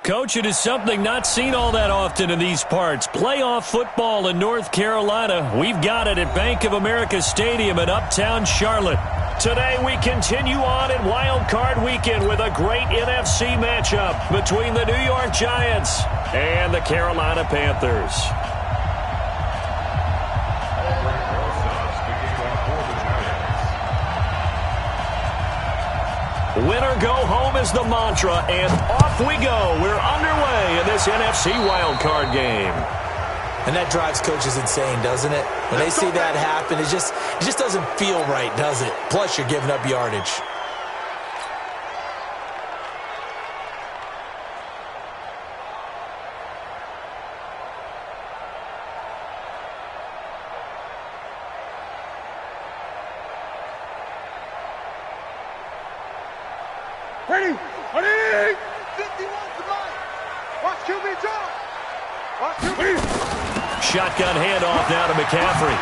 Coach, it is something not seen all that often in these parts. Playoff football in North Carolina. We've got it at Bank of America Stadium in Uptown Charlotte. Today we continue on in Wild Card Weekend with a great NFC matchup between the New York Giants and the Carolina Panthers. Winner go home is the mantra, and off we go. We're underway in this NFC wildcard game. And that drives coaches insane, doesn't it? When they see that happen, it just doesn't feel right, does it? Plus, you're giving up yardage. Ready? 51 to Mike. Watch QB jump. Watch QB. Shotgun handoff now to McCaffrey.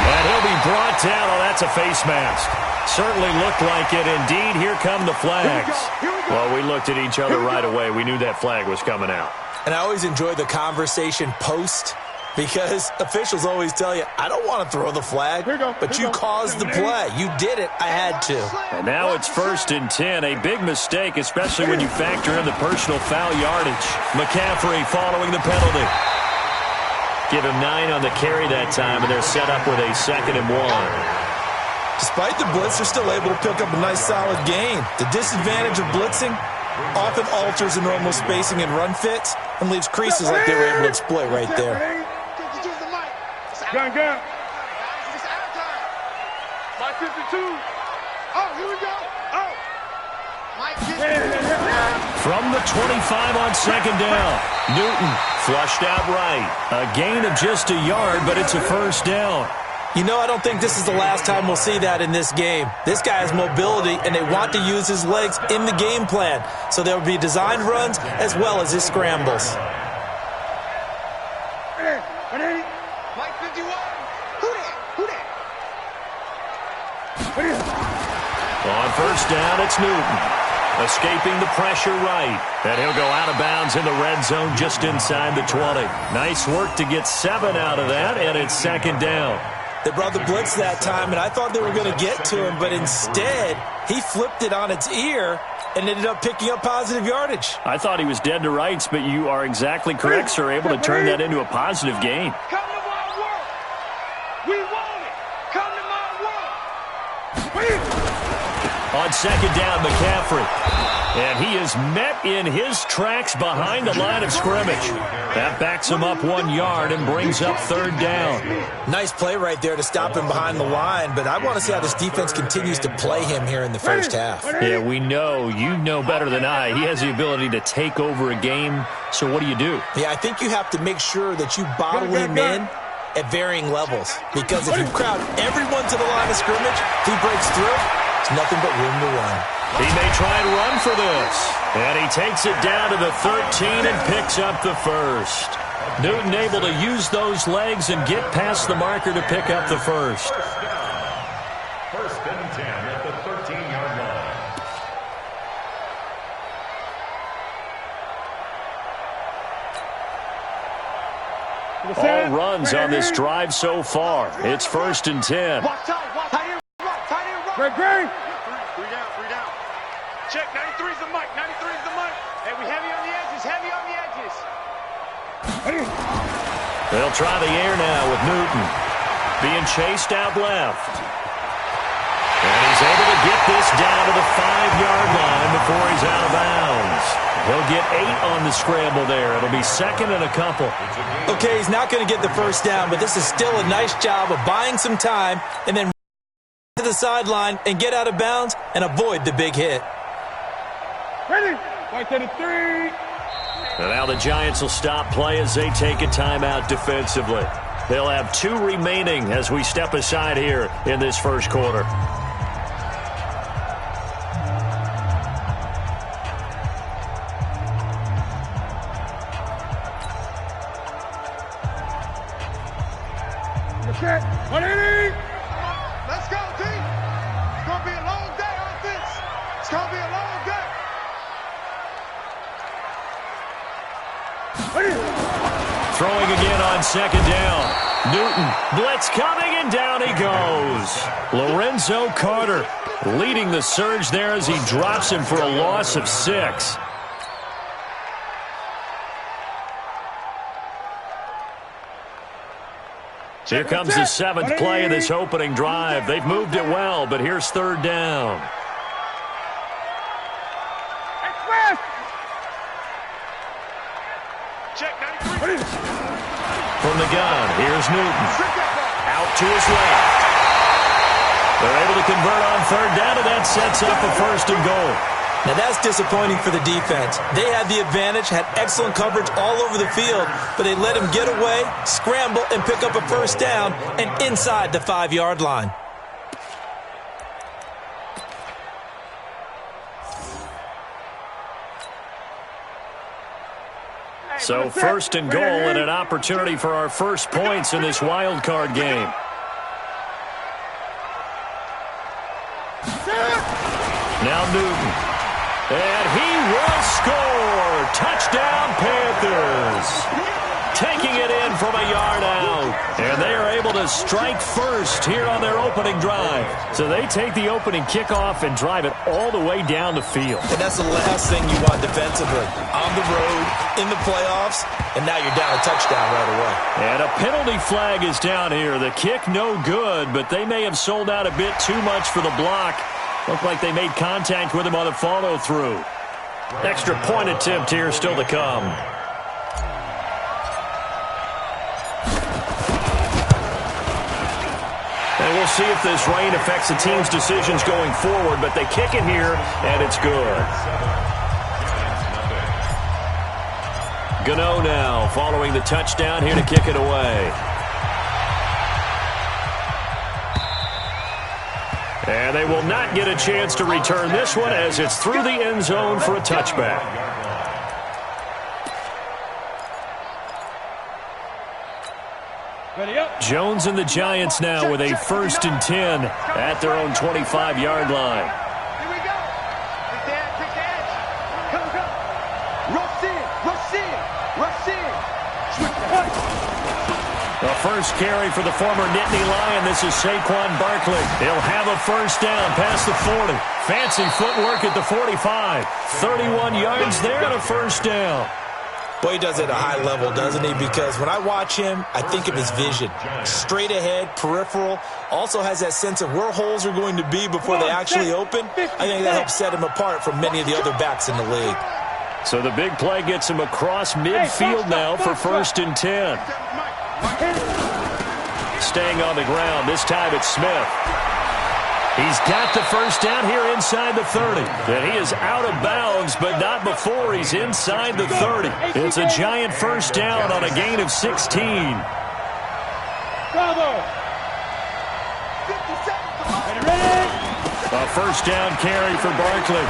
And he'll be brought down. Oh, that's a face mask. Certainly looked like it. Indeed, here come the flags. Well, we looked at each other right away. We knew that flag was coming out. And I always enjoy the conversation post, because officials always tell you, I don't want to throw the flag, but you caused the play. You did it. I had to. And now it's 1st and 10. A big mistake, especially when you factor in the personal foul yardage. McCaffrey following the penalty. Give him 9 on the carry that time, and they're set up with a 2nd and 1. Despite the blitz, they're still able to pick up a nice, solid gain. The disadvantage of blitzing often alters the normal spacing and run fits and leaves creases like they were able to exploit right there. Gun. It's out time. Mike 52. Oh, here we go. Oh. Mike 50. From the 25 on 2nd down. Newton flushed out right. A gain of just a yard, but it's a 1st down. You know, I don't think this is the last time we'll see that in this game. This guy has mobility, and they want to use his legs in the game plan. So there will be designed runs as well as his scrambles. Mike 51. Who that? On 1st down, it's Newton. Escaping the pressure right. And he'll go out of bounds in the red zone just inside the 20. Nice work to get 7 out of that, and it's 2nd down. They brought the blitz that time, and I thought they were going to get to him, but instead, he flipped it on its ear and ended up picking up positive yardage. I thought he was dead to rights, but you are exactly correct, sir. Able to turn that into a positive gain. Come to my world. We want it. Come to my world. On 2nd down, McCaffrey. And he is met in his tracks behind the line of scrimmage. That backs him up 1 yard and brings up 3rd down. Nice play right there to stop him behind the line, but I want to see how this defense continues to play him here in the first half. Yeah, we know. You know better than I. He has the ability to take over a game, so what do? Yeah, I think you have to make sure that you bottle him in at varying levels, because if you crowd everyone to the line of scrimmage, if he breaks through, it's nothing but room to run. He may try and run for this. And he takes it down to the 13 and picks up the 1st. Newton able to use those legs and get past the marker to pick up the 1st. 1st and 10 at the 13-yard line. All runs on this drive so far. It's 1st and 10. Tight end right. Great. 3 down. Check, 93 is the mic. Hey, we heavy on the edges. They'll try the air now with Newton. Being chased out left. And he's able to get this down to the 5-yard line before he's out of bounds. He'll get 8 on the scramble there. It'll be 2nd and a couple. Okay, he's not going to get the 1st down, but this is still a nice job of buying some time and then to the sideline and get out of bounds and avoid the big hit. Ready? Right to the 3. And now the Giants will stop play as they take a timeout defensively. They'll have 2 remaining as we step aside here in this first quarter. Set. 180. Let's go, team. It's going to be a long day on this. It's going to be a long day. Throwing again on second down. Newton, blitz coming, and down he goes. Lorenzo Carter leading the surge there as he drops him for a loss of 6. Here comes the 7th play of this opening drive. They've moved it well, but here's third down. From the gun, here's Newton. Out to his left. They're able to convert on third down, and that sets up a 1st and goal. Now that's disappointing for the defense. They had the advantage, had excellent coverage all over the field, but they let him get away, scramble, and pick up a 1st down, and inside the 5-yard line. So 1st and goal and an opportunity for our first points in this wild card game. Now Newton. And he will score. Touchdown Panthers. Taking it in from a yard out. And they are able to strike first here on their opening drive. So they take the opening kickoff and drive it all the way down the field. And that's the last thing you want defensively. On the road, in the playoffs, and now you're down a touchdown right away. And a penalty flag is down here. The kick no good, but they may have sold out a bit too much for the block. Looked like they made contact with him on the follow-through. Extra point attempt here still to come. And we'll see if this rain affects the team's decisions going forward, but they kick it here, and it's good. Gano now following the touchdown here to kick it away. And they will not get a chance to return this one as it's through the end zone for a touchback. Jones and the Giants now with a 1st and 10 at their own 25-yard line. Here we go. Take the edge, take the edge. Come, come. Rush in, rush in, rush in. Switch the punch. The first carry for the former Nittany Lion. This is Saquon Barkley. He'll have a 1st down past the 40. Fancy footwork at the 45. 31 yards there and a 1st down. Boy, he does it at a high level, doesn't he? Because when I watch him, I think of his vision. Straight ahead, peripheral. Also has that sense of where holes are going to be before they actually open. I think that helps set him apart from many of the other backs in the league. So the big play gets him across midfield now for 1st and 10. Staying on the ground. This time it's Smith. He's got the 1st down here inside the 30. And he is out of bounds, but not before he's inside the 30. It's a giant 1st down on a gain of 16. Bravo. A 1st down carry for Barkley.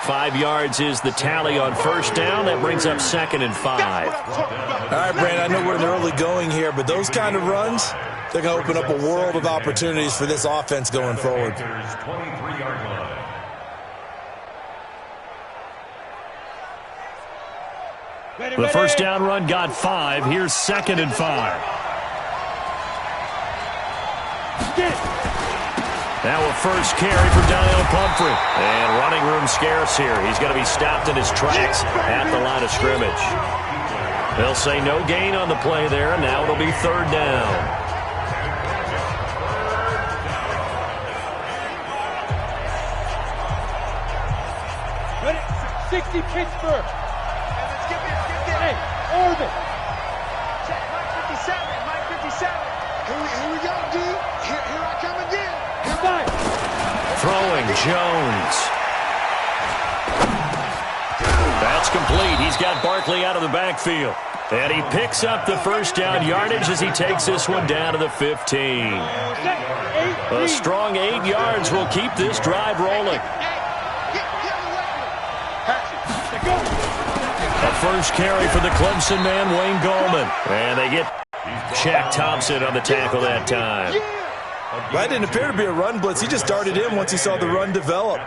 5 yards is the tally on 1st down. That brings up 2nd and 5. All right, Brandon, I know we're in the early going here, but those kind of runs, they're going to open up a world of opportunities for this offense going forward. The 1st down run got 5. Here's 2nd and 5. Now a first carry for Daniel Pumphrey. And running room scarce here. He's going to be stopped in his tracks at the line of scrimmage. They'll say no gain on the play there, and now it'll be 3rd down. Ready? 60 Pittsburgh. Let's get this. Hey, Orbit. Check, Mike 57. Here we go, D. Here I come again. Throwing Jones. That's complete. He's got Barkley out of the backfield. And he picks up the 1st down yardage as he takes this one down to the 15. A strong 8 yards will keep this drive rolling. A first carry for the Clemson man, Wayne Gallman. And they get Shaq Thompson on the tackle that time. That didn't appear to be a run blitz. He just darted in once he saw the run develop.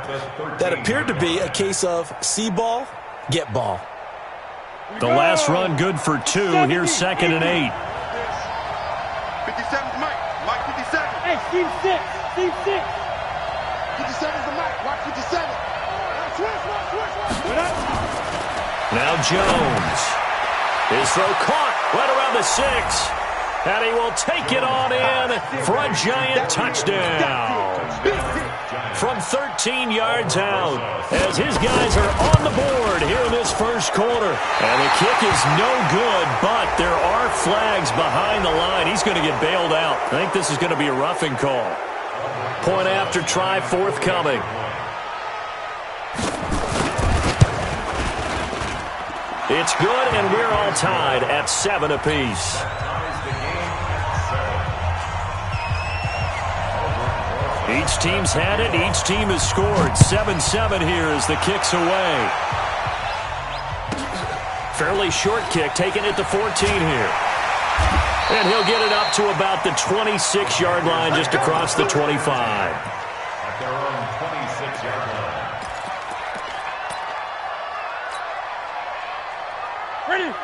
That appeared to be a case of see ball, get ball. The last run good for 2. Here's 2nd and 8. 57's Mike. Mike 57. Hey, Steve 6. Steve 6. 57's the Mike. Watch 57. Switch. Now Jones. His throw caught right around the 6. And he will take it on in for a giant touchdown. From 13 yards out, as his guys are on the board here in this first quarter. And the kick is no good, but there are flags behind the line. He's going to get bailed out. I think this is going to be a roughing call. Point after try forthcoming. It's good, and we're all tied at 7 apiece. Each team's had it. Each team has scored. 7-7 here as the kick's away. Fairly short kick, taking it to 14 here. And he'll get it up to about the 26-yard line, just across the 25. At their own 26-yard line.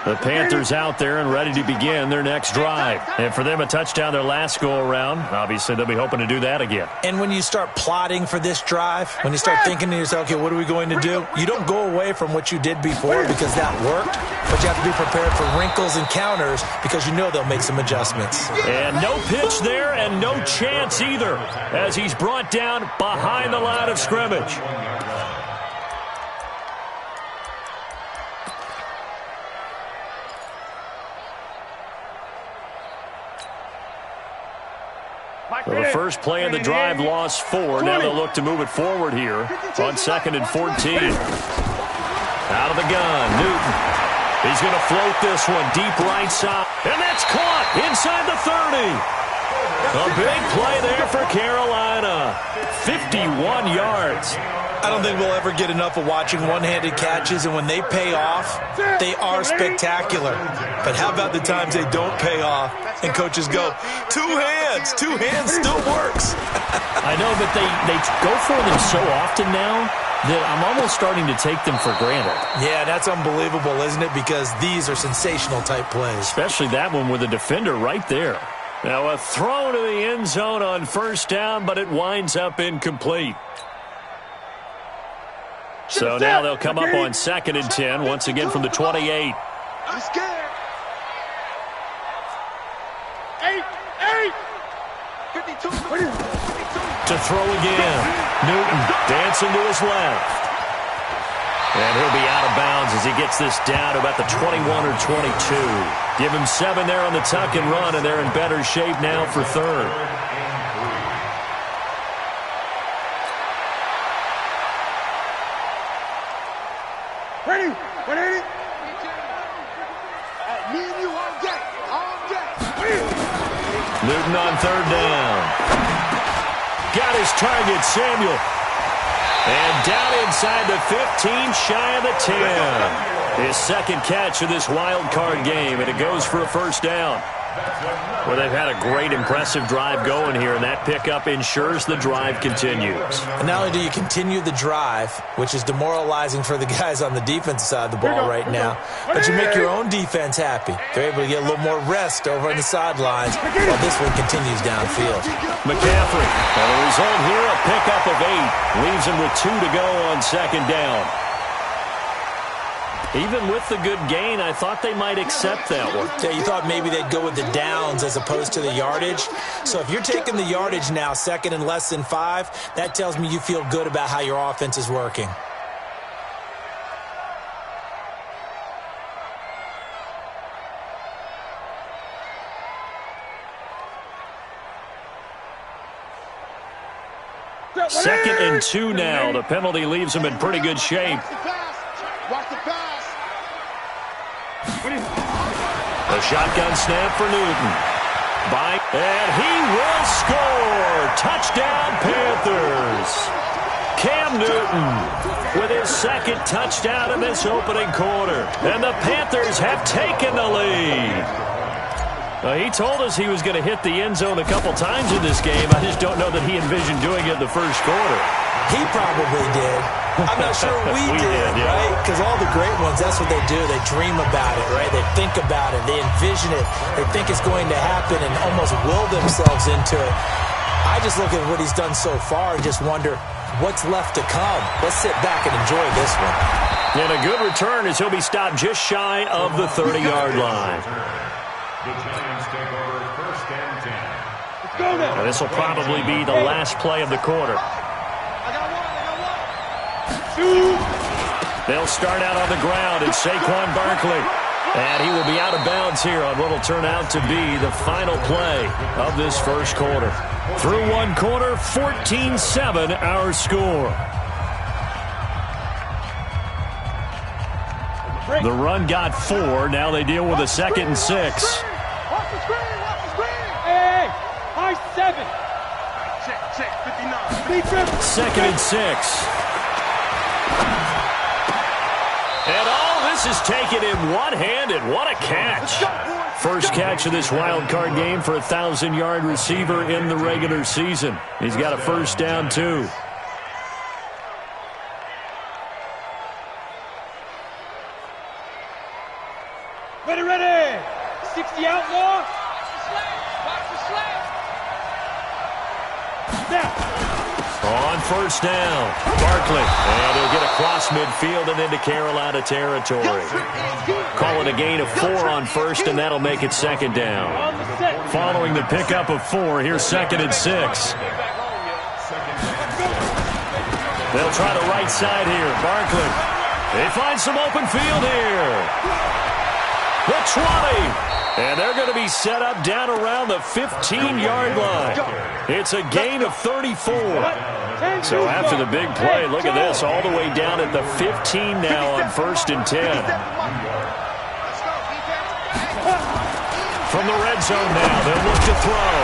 The Panthers out there and ready to begin their next drive. And for them, a touchdown their last go-around. Obviously, they'll be hoping to do that again. And when you start plotting for this drive, when you start thinking to yourself, okay, what are we going to do? You don't go away from what you did before because that worked, but you have to be prepared for wrinkles and counters because you know they'll make some adjustments. And no pitch there and no chance either as he's brought down behind the line of scrimmage. Well, the first play of the drive lost 4. Now they'll look to move it forward here on 2nd and 14. Out of the gun, Newton. He's going to float this one deep right side. And that's caught inside the 30. A big play there for Carolina. 51 yards. I don't think we'll ever get enough of watching one-handed catches, and when they pay off, they are spectacular. But how about the times they don't pay off, and coaches go, two hands still works. I know, but they go for them so often now that I'm almost starting to take them for granted. Yeah, that's unbelievable, isn't it? Because these are sensational-type plays. Especially that one with a defender right there. Now a throw to the end zone on first down, but it winds up incomplete. So now they'll come up on 2nd and 10, once again from the 28. I'm scared. 52. To throw again. Newton dancing to his left. And he'll be out of bounds as he gets this down to about the 21 or 22. Give him 7 there on the tuck and run, and they're in better shape now for 3rd. Ready? 180? Me and you all day. Newton on 3rd down. Got his target, Samuel. And down inside the 15, shy of the 10. His 2nd catch of this wild card game, and it goes for a first down. Well, they've had a great, impressive drive going here, and that pickup ensures the drive continues. And not only do you continue the drive, which is demoralizing for the guys on the defensive side of the ball right now, but you make your own defense happy. They're able to get a little more rest over on the sidelines while this one continues downfield. McCaffrey, and the result here, a pickup of 8. Leaves him with 2 to go on 2nd down. Even with the good gain, I thought they might accept that one. Yeah, you thought maybe they'd go with the downs as opposed to the yardage. So if you're taking the yardage now, 2nd and less than 5, that tells me you feel good about how your offense is working. Second and 2 now. The penalty leaves him in pretty good shape. Watch the pass. A shotgun snap for Newton. And he will score. Touchdown, Panthers. Cam Newton with his 2nd touchdown in this opening quarter. And the Panthers have taken the lead. He told us he was going to hit the end zone a couple times in this game. I just don't know that he envisioned doing it in the first quarter. He probably did. I'm not sure we did, right? Because all the great ones, that's what they do. They dream about it, right? They think about it. They envision it. They think it's going to happen and almost will themselves into it. I just look at what he's done so far and just wonder what's left to come. Let's sit back and enjoy this one. And a good return as he'll be stopped just shy of the 30-yard line. The Giants take over 1st and 10. Let's go now. This will probably be the last play of the quarter. I got one. They'll start out on the ground. It's Saquon Barkley. And he will be out of bounds here on what will turn out to be the final play of this first quarter. Through one quarter, 14-7 our score. The run got 4. Now they deal with a 2nd and 6. Watch the screen. Watch the screen. Hey, high 7. Check, 59. 2nd and 6. And all this is taken in one-handed. What a catch. First catch of this wild card game for a 1,000-yard receiver in the regular season. He's got a first down, too. Ready, ready. 60 outlaw. Watch the slant. Now. On first down, Barkley. And he'll get across midfield and into Carolina territory. Call it a gain of 4 on first, and that'll make it 2nd down. Following the pickup of 4, here's 2nd and 6. They'll try the right side here. Barkley. They find some open field here. The 20. And they're going to be set up down around the 15-yard line. It's a gain of 34. So after the big play, look at this, all the way down at the 15 now on 1st and 10. From the red zone now, they'll look to throw.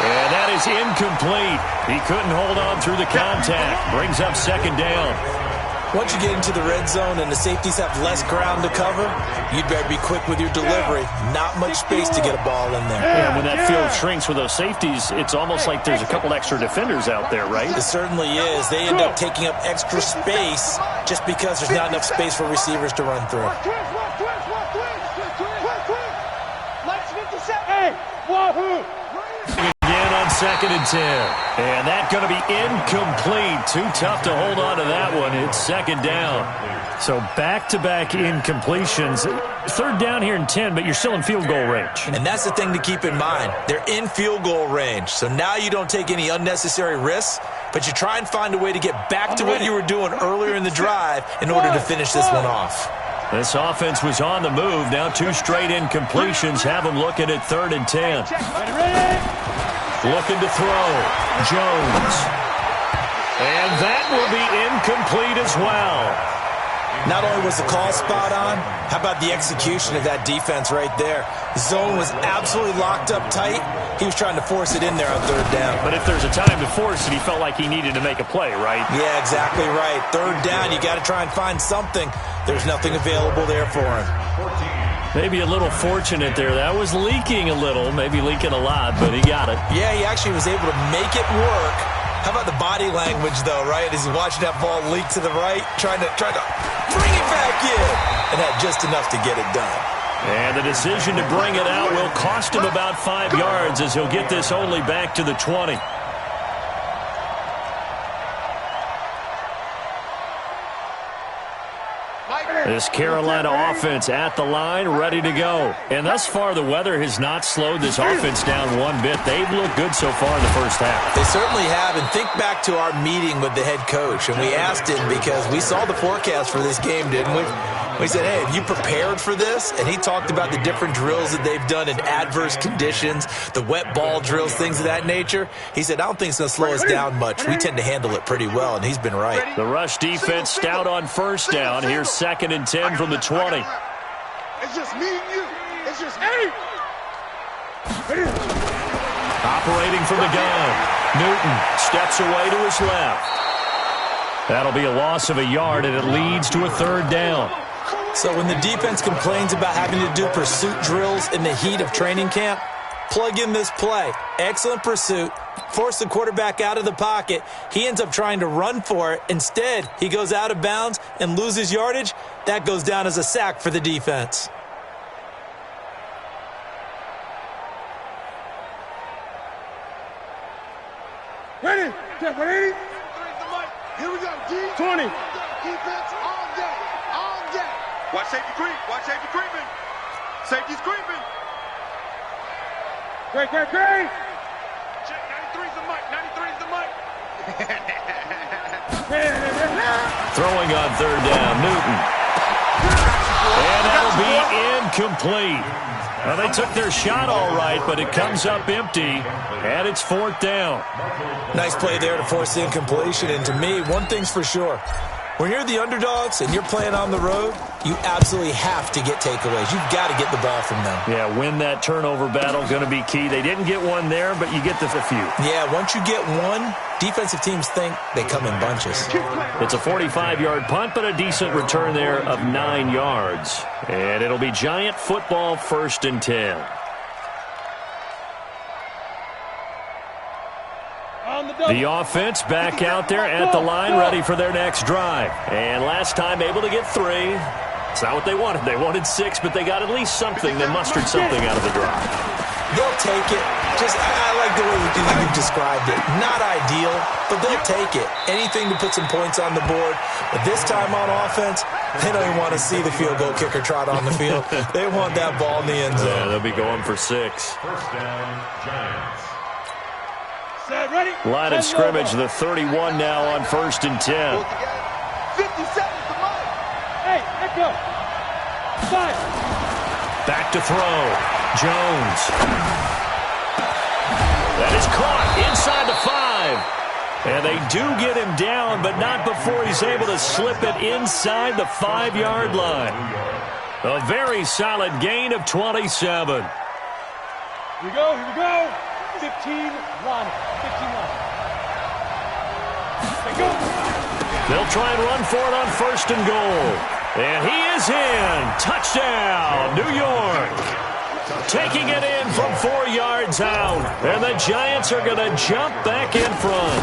And that is incomplete. He couldn't hold on through the contact. Brings up 2nd down. Once you get into the red zone and the safeties have less ground to cover, you'd better be quick with your delivery. Not much space to get a ball in there. Yeah, when that field shrinks with those safeties, it's almost like there's a couple extra defenders out there, right? It certainly is. They end up taking up extra space just because there's not enough space for receivers to run through. Hey, wahoo! Again on 2nd and 10. And that's going to be incomplete. Too tough to hold on to that one. It's 2nd down. So back-to-back incompletions. 3rd down here in 10, but you're still in field goal range. And that's the thing to keep in mind. They're in field goal range. So now you don't take any unnecessary risks, but you try and find a way to get back to what you were doing earlier in the drive in order to finish this one off. This offense was on the move. Now 2 straight incompletions have them looking at 3rd and 10. Looking to throw. Jones. And that will be incomplete as well. Not only was the call spot on, how about the execution of that defense right there? Zone was absolutely locked up tight. He was trying to force it in there on 3rd down. But if there's a time to force it, he felt like he needed to make a play, right? Yeah, exactly right. 3rd down, you got to try and find something. There's nothing available there for him. Maybe a little fortunate there. That was leaking a little, maybe leaking a lot, but he got it. Yeah, he actually was able to make it work. How about the body language, though, right? As he's watching that ball leak to the right, trying to bring it back in, and had just enough to get it done. And the decision to bring it out will cost him about 5 yards as he'll get this only back to the 20. This Carolina offense at the line, ready to go. And thus far, the weather has not slowed this offense down one bit. They've looked good so far in the first half. They certainly have. And think back to our meeting with the head coach. And we asked him because we saw the forecast for this game, didn't we? We said, hey, have you prepared for this? And he talked about the different drills that they've done in adverse conditions, the wet ball drills, things of that nature. He said, I don't think it's going to slow us down much. We tend to handle it pretty well, and he's been right. The rush defense stout on first down. Here's 2nd and 10 from the 20. It's just me and you. It's just me. Operating from the gun. Newton steps away to his left. That'll be a loss of a yard, and it leads to a 3rd down. So when the defense complains about having to do pursuit drills in the heat of training camp, plug in this play. Excellent pursuit, force the quarterback out of the pocket. He ends up trying to run for it. Instead, he goes out of bounds and loses yardage. That goes down as a sack for the defense. Ready? Get ready? Here we go, D. 20. Defense all day. All day. Watch safety creep. Watch safety creeping. Safety's creeping. Great, great, great. Check, 93's the mic. 93's the mic. Throwing on third down, Newton. And that'll be incomplete. Well, they took their shot all right, but it comes up empty, and it's fourth down. Nice play there to force the incompletion. And to me, one thing's for sure. When you're the underdogs and you're playing on the road, you absolutely have to get takeaways. You've got to get the ball from them. Yeah, win that turnover battle, going to be key. They didn't get one there, but you get the few. Yeah, once you get one, defensive teams think they come in bunches. It's a 45-yard punt, but a decent return there of 9 yards. And it'll be Giant football, 1st and 10. The offense back out there at the line, ready for their next drive. And last time able to get 3. It's not what they wanted. They wanted 6, but they got at least something. They mustered something out of the drive. They'll take it. I like the way you described it. Not ideal, but they'll take it. Anything to put some points on the board. But this time on offense, they don't even want to see the field goal kicker trot on the field. They want that ball in the end zone. Yeah, they'll be going for 6. First down, Giants. Ready? Line of scrimmage, the 31 now on 1st and 10. 50 seconds to mine. Hey, echo. 5. Back to throw. Jones. That is caught inside the 5. And they do get him down, but not before he's able to slip it inside the 5-yard line. A very solid gain of 27. Here we go, here we go. 15 line. 15 line. They go. They'll try and run for it on 1st and goal. And he is in. Touchdown, New York. Taking it in from 4 yards out. And the Giants are going to jump back in front.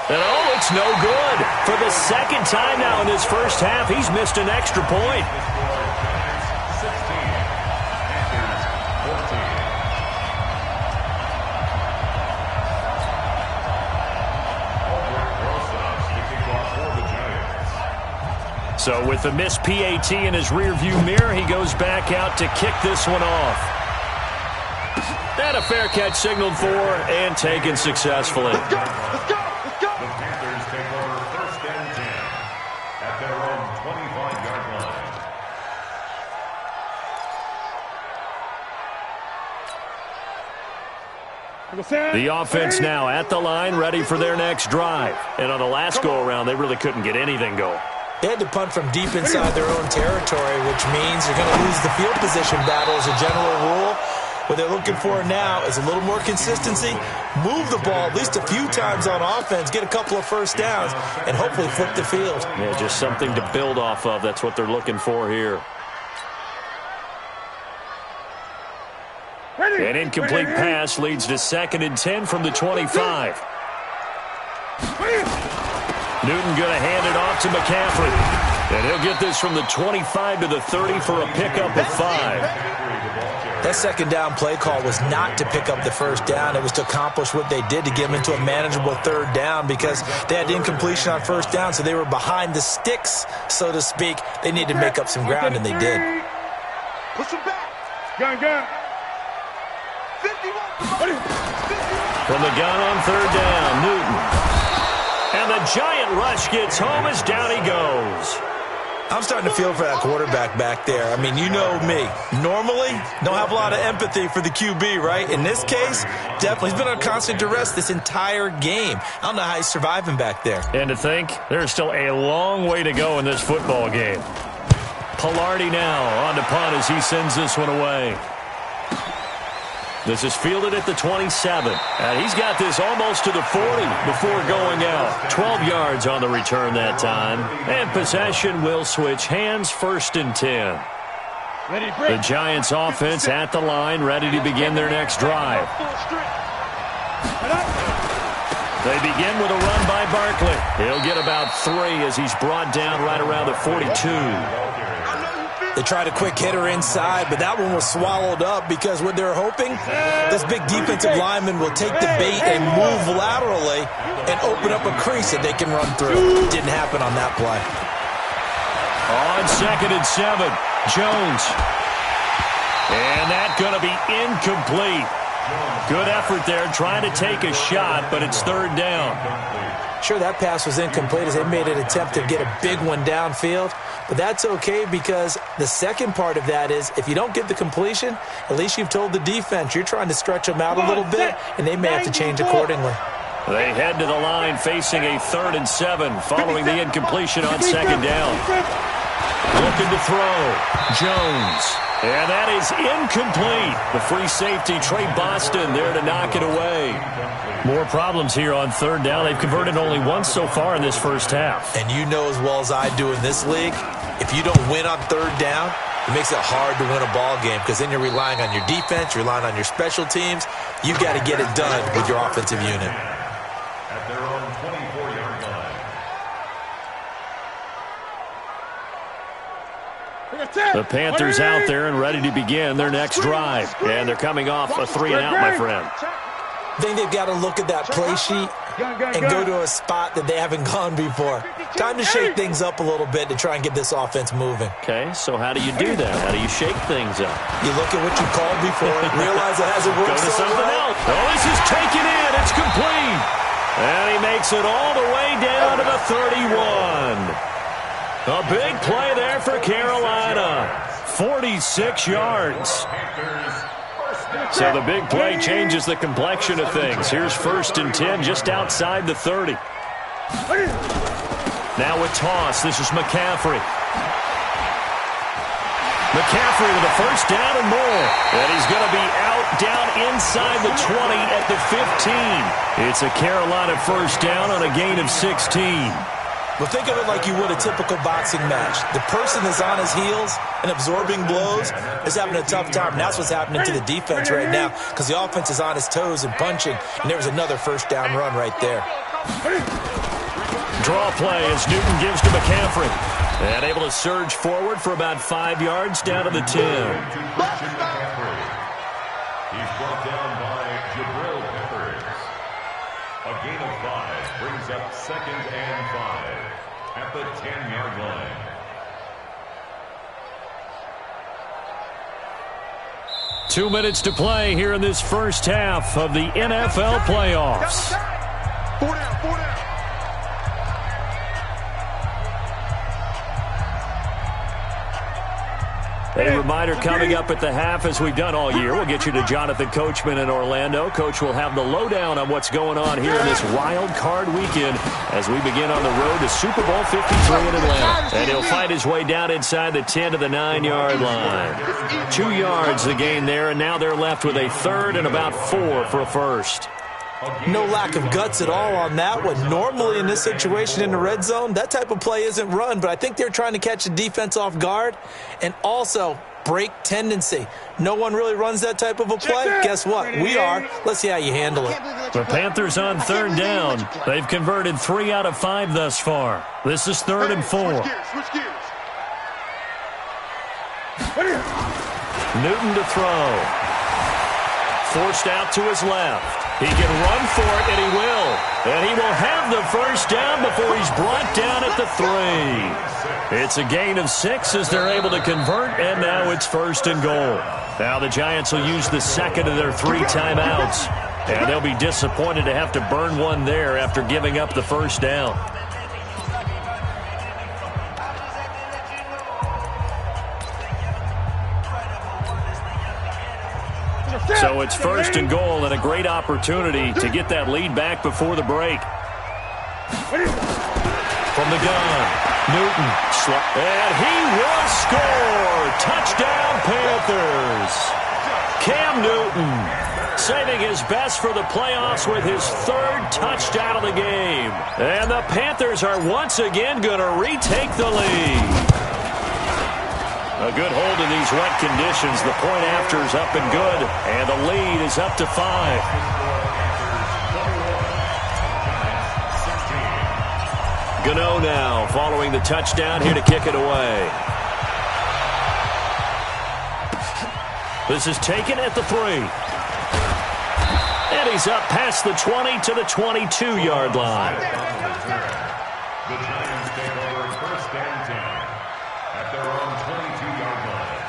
And oh, it's no good. For the second time now in his first half, he's missed an extra point. So with the missed PAT in his rearview mirror, he goes back out to kick this one off. And a fair catch signaled for and taken successfully. Let's go, let's go, let's go. The Panthers take over 1st and 10 at their own 25-yard line. The offense now at the line, ready for their next drive. And on the last go-around, they really couldn't get anything going. They had to punt from deep inside their own territory, which means you're going to lose the field position battle as a general rule. What they're looking for now is a little more consistency, move the ball at least a few times on offense, get a couple of first downs, and hopefully flip the field. Yeah, just something to build off of. That's what they're looking for here. An incomplete pass leads to 2nd and 10 from the 25. Newton going to hand it off to McCaffrey. And he'll get this from the 25 to the 30 for a pickup of 5. That second down play call was not to pick up the first down. It was to accomplish what they did to get them into a manageable 3rd down because they had incompletion on 1st down, so they were behind the sticks, so to speak. They needed to make up some ground, and they did. Push him back. Gun. 51. From the gun on 3rd down, Newton. And the Giant rush gets home as down he goes. I'm starting to feel for that quarterback back there. I mean, you know me. Normally, don't have a lot of empathy for the QB, right? In this case, definitely. He's been on constant duress this entire game. I don't know how he's surviving back there. And to think, there's still a long way to go in this football game. Pilardi now on to punt as he sends this one away. This is fielded at the 27. And he's got this almost to the 40 before going out. 12 yards on the return that time. And possession will switch hands, 1st and 10. The Giants offense at the line, ready to begin their next drive. They begin with a run by Barkley. He'll get about 3 as he's brought down right around the 42. They tried a quick hitter inside, but that one was swallowed up because what they're hoping, this big defensive lineman will take the bait and move laterally and open up a crease that they can run through. Didn't happen on that play. On 2nd and 7, Jones. And that's going to be incomplete. Good effort there trying to take a shot, but it's 3rd down. Sure, that pass was incomplete as they made an attempt to get a big one downfield, but that's okay because the second part of that is if you don't get the completion, at least you've told the defense you're trying to stretch them out a little bit, and they may have to change accordingly. They head to the line facing a 3rd and 7 following the incompletion on 2nd down. Looking to throw. Jones. And that is incomplete. The free safety, Trey Boston, there to knock it away. More problems here on 3rd down. They've converted only once so far in this first half. And you know as well as I do in this league, if you don't win on 3rd down, it makes it hard to win a ball game because then you're relying on your defense, you're relying on your special teams. You've got to get it done with your offensive unit. At their own 24-yard line. The Panthers out there and ready to begin their next drive. And they're coming off a 3-and-out, my friend. I think they've got to look at that play sheet and go to a spot that they haven't gone before. Time to shake things up a little bit to try and get this offense moving. Okay, so how do you do that? How do you shake things up? You look at what you called before, realize it hasn't worked Go to so something well. else. Oh, this is taken in. It's complete. And he makes it all the way down to the 31. A big play there for Carolina. 46 yards. So the big play changes the complexion of things. Here's 1st and 10 just outside the 30. Now a toss. This is McCaffrey. McCaffrey with a 1st down and more. And he's going to be out down inside the 20 at the 15. It's a Carolina 1st down on a gain of 16. Well, think of it like you would a typical boxing match. The person that's on his heels and absorbing blows is having a tough time. And that's what's happening to the defense right now because the offense is on his toes and punching. And there was another 1st down run right there. Draw play as Newton gives to McCaffrey. And able to surge forward for about 5 yards down to the 10. He's brought down by Jabril Peppers. A gain of 5 brings up 2nd and 5 at the 10-yard line. Two minutes to play here in this first half of the NFL playoffs. 4 down, 4 down. A reminder coming up at the half, as we've done all year. We'll get you to Jonathan Coachman in Orlando. Coach will have the lowdown on what's going on here in this wild card weekend as we begin on the road to Super Bowl 53 in Atlanta. And he'll fight his way down inside the 10 to the 9-yard line. 2 yards the gain there, and now they're left with a 3rd and about 4 for a 1st. No lack of guts at all on that one. Normally in this situation in the red zone, that type of play isn't run, but I think they're trying to catch the defense off guard and also break tendency. No one really runs that type of a play. Guess what? We are. Let's see how you handle it. The Panthers on 3rd down. They've converted 3 out of 5 thus far. This is 3rd and 4. Switch gears. Newton to throw. Forced out to his left. He can run for it, and he will. And he will have the 1st down before he's brought down at the 3. It's a gain of 6 as they're able to convert, and now it's 1st and goal. Now the Giants will use the 2nd of their 3 timeouts. And they'll be disappointed to have to burn one there after giving up the 1st down. So it's 1st and goal and a great opportunity to get that lead back before the break. From the gun, Newton, and he will score! Touchdown, Panthers! Cam Newton saving his best for the playoffs with his 3rd touchdown of the game. And the Panthers are once again going to retake the lead. A good hold in these wet conditions. The point after is up and good, and the lead is up to 5. Gano now following the touchdown here to kick it away. This is taken at the 3. And he's up past the 20 to the 22-yard line. The Giants take over first and 10 at their own 22-yard line.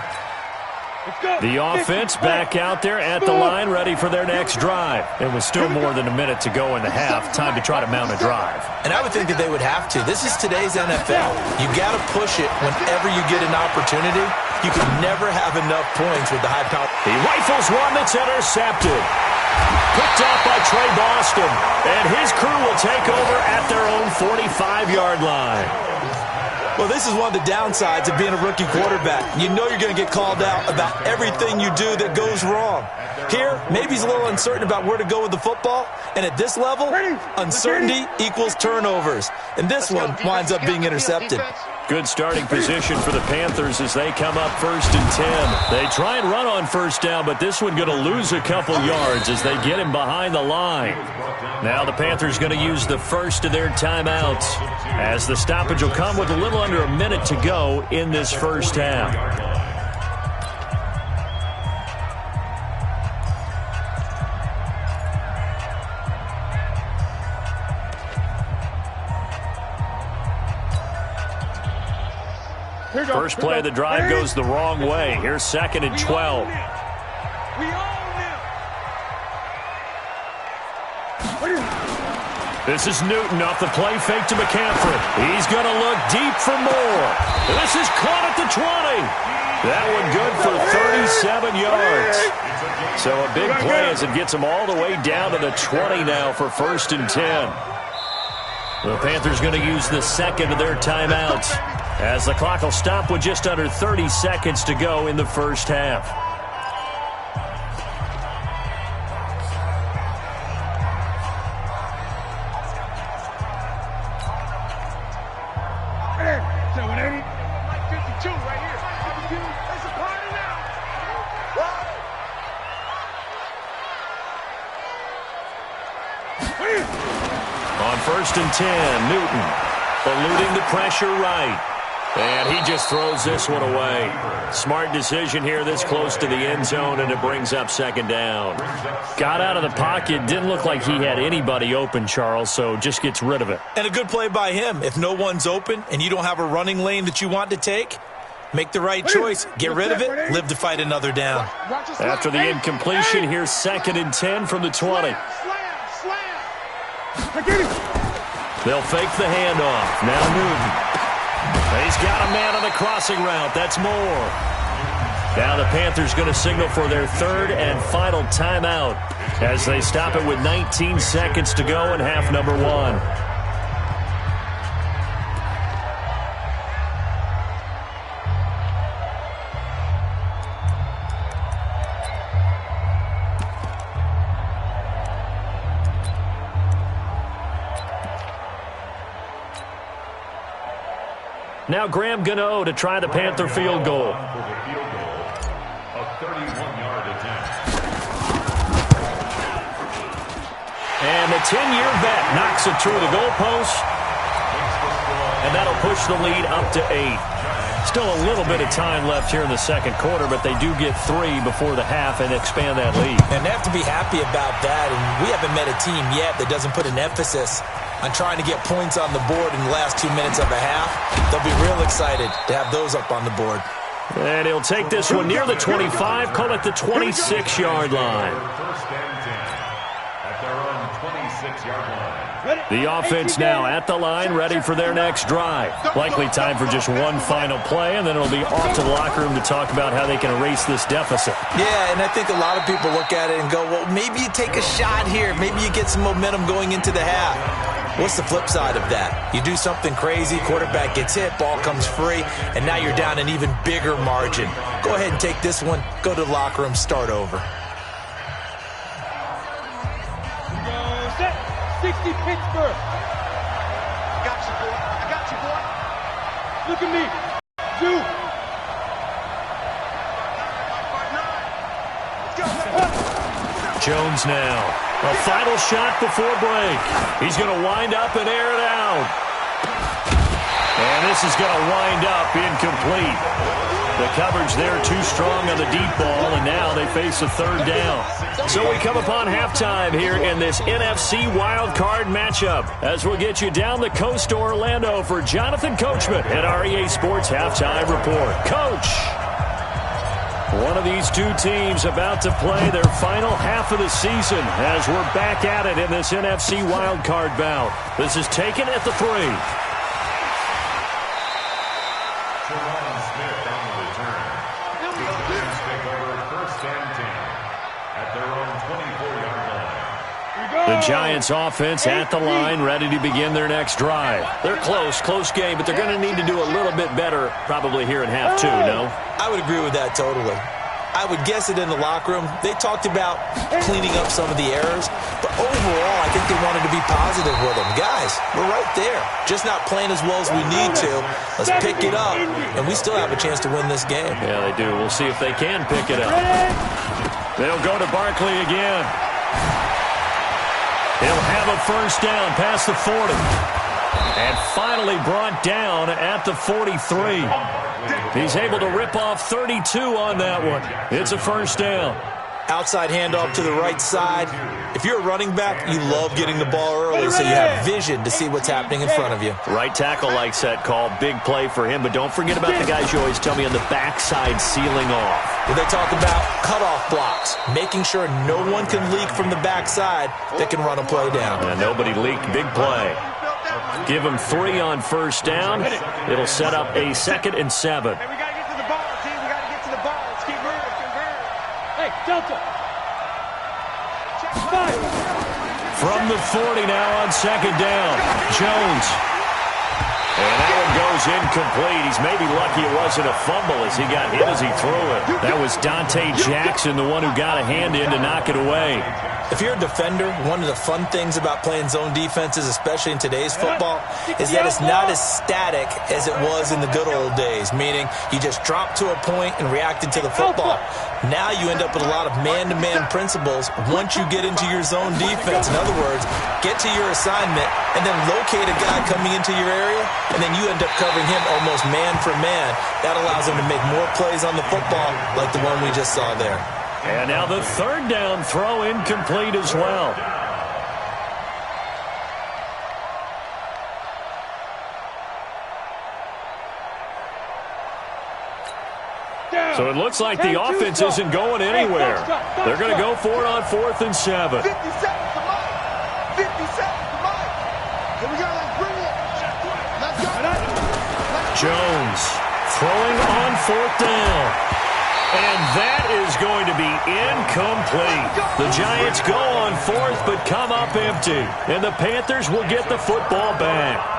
The offense back out there at the line, ready for their next drive. It was still more than a minute to go in the half. Time to try to mount a drive. And I would think that they would have to. This is today's NFL. You got to push it whenever you get an opportunity. You can never have enough points with the high power. He rifles one that's intercepted. Picked off by Trey Boston. And his crew will take over at their own 45-yard line. Well, this is one of the downsides of being a rookie quarterback. You know you're going to get called out about everything you do that goes wrong. Here, maybe he's a little uncertain about where to go with the football. And at this level, uncertainty equals turnovers. And this one winds up being intercepted. Good starting position for the Panthers as they come up first and 10. They try and run on first down, but this one going to lose a couple yards as they get him behind the line. Now the Panthers going to use the first of their timeouts as the stoppage will come with a little under a minute to go in this first half. First play of the drive goes the wrong way. Here's second and 12. This is Newton off the play fake to McCaffrey. He's going to look deep for more. This is caught at the 20. That one good for 37 yards. So a big play as it gets them all the way down to the 20 now for first and 10. The Panthers going to use the second of their timeouts as the clock will stop with just under 30 seconds to go in the first half. On first and 10, Newton eluding the pressure right. And he just throws this one away. Smart decision here this close to the end zone, and it brings up second down. Got out of the pocket. Didn't look like he had anybody open, Charles, so just gets rid of it. And a good play by him. If no one's open and you don't have a running lane that you want to take, make the right choice. Get rid of it. Live to fight another down. After the incompletion, here's second and 10 from the 20. They'll fake the handoff. Now Newton. He's got a man on the crossing route. That's more. Now the Panthers going to signal for their third and final timeout as they stop it with 19 seconds to go in half number 1. Now Graham Gano to try the Panther field goal. A 31-yard attempt. And the 10-year vet knocks it through the goalpost. And that'll push the lead up to 8. Still a little bit of time left here in the second quarter, but they do get 3 before the half and expand that lead. And they have to be happy about that. And we haven't met a team yet that doesn't put an emphasis on trying to get points on the board in the last 2 minutes of a half. They'll be real excited to have those up on the board. And he'll take this one near the 25, call it the 26-yard line. First and 10 at their own 26-yard line. The offense now at the line, ready for their next drive. Likely time for just one final play, and then it'll be off to the locker room to talk about how they can erase this deficit. Yeah, and I think a lot of people look at it and go, well, maybe you take a shot here. Maybe you get some momentum going into the half. What's the flip side of that? You do something crazy, quarterback gets hit, ball comes free, and now you're down an even bigger margin. Go ahead and take this one, go to the locker room, start over. 60 Pittsburgh. I got you, boy. I got you, boy. Look at me. 2. Jones now. A final shot before break. He's going to wind up and air it out. And this is going to wind up incomplete. The coverage there too strong on the deep ball, and now they face a third down. So we come upon halftime here in this NFC wildcard matchup as we'll get you down the coast to Orlando for Jonathan Coachman at our EA Sports Halftime Report. Coach! One of these two teams about to play their final half of the season as we're back at it in this NFC wildcard bout. This is taken at the 3. Smith on the return. The Giants take over 1st and 10 at their own 24-yard line. The Giants offense at the line, ready to begin their next drive. They're close game, but they're going to need to do a little bit better probably here in half 2, no? I would agree with that totally. I would guess it in the locker room. They talked about cleaning up some of the errors, but overall, I think they wanted to be positive with them. Guys, we're right there. Just not playing as well as we need to. Let's pick it up, and we still have a chance to win this game. Yeah, they do. We'll see if they can pick it up. They'll go to Barkley again. He'll have a first down past the 40. And finally brought down at the 43. He's able to rip off 32 on that one. It's a first down. Outside handoff to the right side. If you're a running back, you love getting the ball early so you have vision to see what's happening in front of you. Right tackle likes that call. Big play for him, but don't forget about the guys you always tell me on the backside sealing off. Well, they talk about cutoff blocks, making sure no one can leak from the backside that can run a play down. And nobody leaked. Big play. Give him 3 on first down. It'll set up a 2nd and 7. Hey, we got to get to the ball, team. We got to get to the ball. Let's keep moving. Convert. Hey, Delta. From the 40 now on 2nd down. Jones. And that one goes incomplete. He's maybe lucky it wasn't a fumble as he got hit as he threw it. That was Dante Jackson, the one who got a hand in to knock it away. If you're a defender, one of the fun things about playing zone defenses, especially in today's football, is that it's not as static as it was in the good old days, meaning you just dropped to a point and reacted to the football. Now you end up with a lot of man-to-man principles once you get into your zone defense. In other words, get to your assignment and then locate a guy coming into your area, and then you end up covering him almost man for man. That allows him to make more plays on the football like the one we just saw there. And now the 3rd down throw incomplete as well. So it looks like the offense isn't going anywhere. They're going to go for it on 4th and 7. 50 seconds to Mike. 50 seconds to Mike. Here we go. Let's bring it. Let's go. Jones throwing on 4th down. And that is going to be incomplete. The Giants go on 4th but come up empty. And the Panthers will get the football back.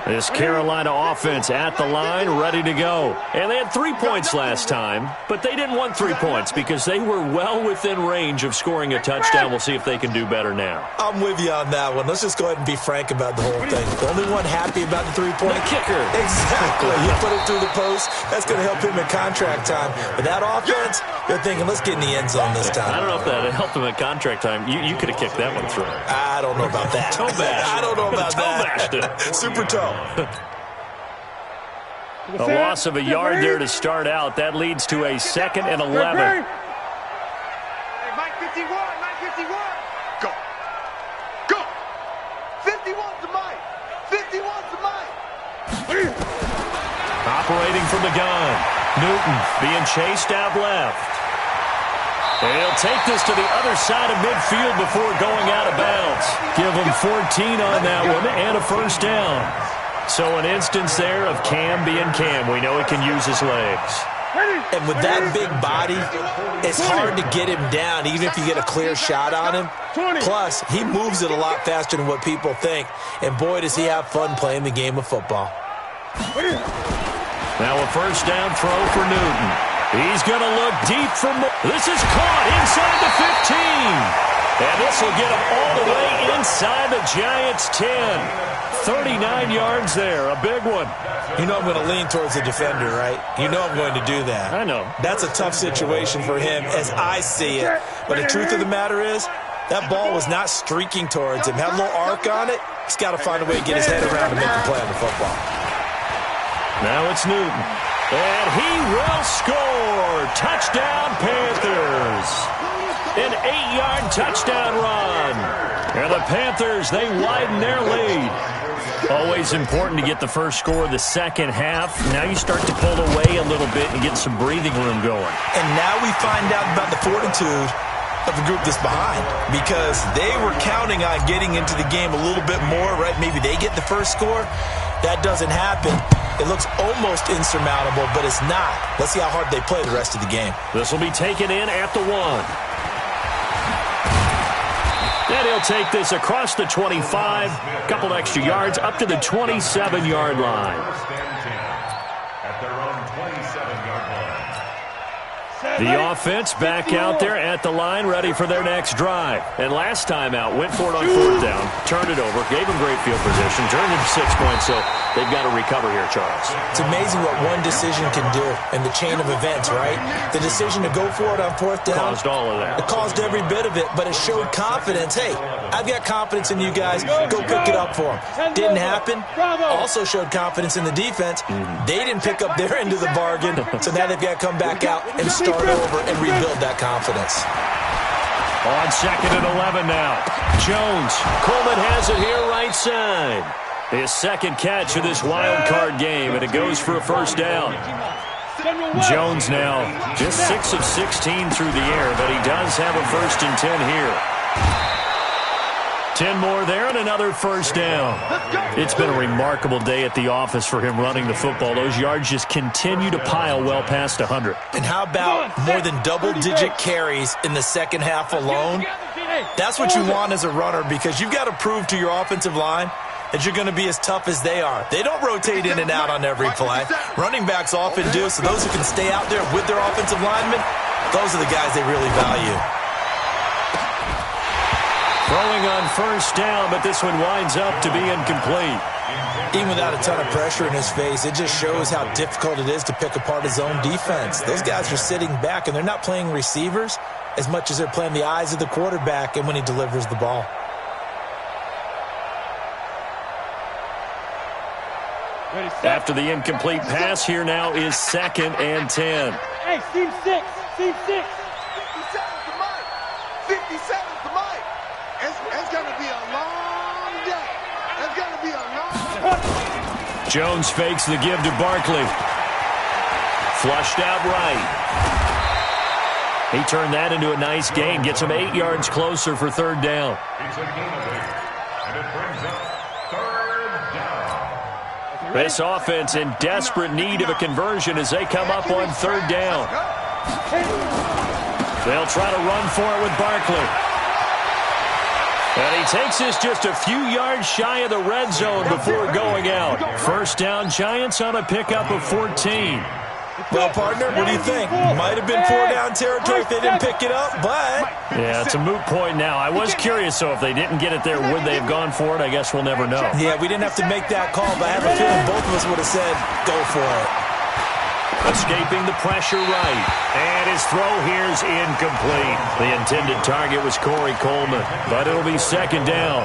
This Carolina offense at the line, ready to go. And they had 3 points last time, but they didn't want 3 points because they were well within range of scoring a touchdown. We'll see if they can do better now. I'm with you on that one. Let's just go ahead and be frank about the whole thing. The only one happy about the 3-point kicker. Exactly. You put it through the post. That's going to help him in contract time. But that offense, they're thinking, let's get in the end zone this time. I don't know if that helped him at contract time. You could have kicked that one through. I don't know about that. Toe bash. I don't know about toe that. bashed it. Super toe. A loss of a yard there to start out. That leads to a 2nd and 11. Hey, Mike 51. Mike 51. Go. Go. 51 to Mike. 51 to Mike. Operating from the gun. Newton being chased out left. And he'll take this to the other side of midfield before going out of bounds. Give him 14 on that one and a first down. So an instance there of Cam being Cam. We know he can use his legs. And with that big body, it's hard to get him down, even if you get a clear shot on him. Plus, he moves it a lot faster than what people think. And boy, does he have fun playing the game of football. Now a first down throw for Newton. He's going to look deep for more. This is caught inside the 15. And this will get him all the way inside the Giants' 10. 39 yards there, a big one. You know I'm going to lean towards the defender, right? You know I'm going to do that. I know. That's a tough situation for him as I see it. But the truth of the matter is, that ball was not streaking towards him. Had a little arc on it. He's got to find a way to get his head around and make the play on the football. Now it's Newton. And he will score. Touchdown, Panthers. An 8-yard touchdown run. And the Panthers, they widen their lead. Always important to get the first score of the second half. Now you start to pull away a little bit and get some breathing room going. And now we find out about the fortitude of the group that's behind, because they were counting on getting into the game a little bit more, right? Maybe they get the first score. That doesn't happen. It looks almost insurmountable, but it's not. Let's see how hard they play the rest of the game. This will be taken in at the 1. And he'll take this across the 25, a couple extra yards, up to the 27-yard line. At their own 27-yard line. The offense back out there at the line, ready for their next drive. And last time out, went for it on 4th down, turned it over, gave them great field position, turned it to 6 points, so they've got to recover here, Charles. It's amazing what one decision can do in the chain of events, right? The decision to go for it on 4th down. Caused all of that. It caused every bit of it, but it showed confidence. Hey, I've got confidence in you guys. Go pick it up for them. Didn't happen. Also showed confidence in the defense. They didn't pick up their end of the bargain, so now they've got to come back out and start over and rebuild that confidence. On 2nd and 11 now. Jones. Coleman has it here right side. His second catch of this wild card game, and it goes for a first down. Jones now just 6 of 16 through the air, but he does have a 1st and 10 here. 10 more there and another first down. It's been a remarkable day at the office for him running the football. Those yards just continue to pile well past 100. And how about more than double-digit carries in the second half alone? That's what you want as a runner, because you've got to prove to your offensive line that you're going to be as tough as they are. They don't rotate in and out on every play. Running backs often do, so those who can stay out there with their offensive linemen, those are the guys they really value. Throwing on first down, but this one winds up to be incomplete. Even without a ton of pressure in his face, it just shows how difficult it is to pick apart his own defense. Those guys are sitting back, and they're not playing receivers as much as they're playing the eyes of the quarterback and when he delivers the ball. After the incomplete pass, here now is 2nd and 10. Hey, seam 6, seam 6. 57's the mic. 57's the mic. It's going to be a long day. It's going to be a long day. Jones fakes the give to Barkley. Flushed out right. He turned that into a nice gain. Gets him 8 yards closer for 3rd down. It's a gain of 8, and it brings up 3rd down. This offense in desperate need of a conversion as they come up on 3rd down. They'll try to run for it with Barkley. And he takes this just a few yards shy of the red zone before going out. First down, Giants on a pickup of 14. Well, partner, what do you think? Might have been 4-down territory if they didn't pick it up, but... Yeah, it's a moot point now. I was curious, so if they didn't get it there, would they have gone for it? I guess we'll never know. Yeah, we didn't have to make that call, but I have a feeling both of us would have said, go for it. Escaping the pressure right. And his throw here's incomplete. The intended target was Corey Coleman, but it'll be 2nd down.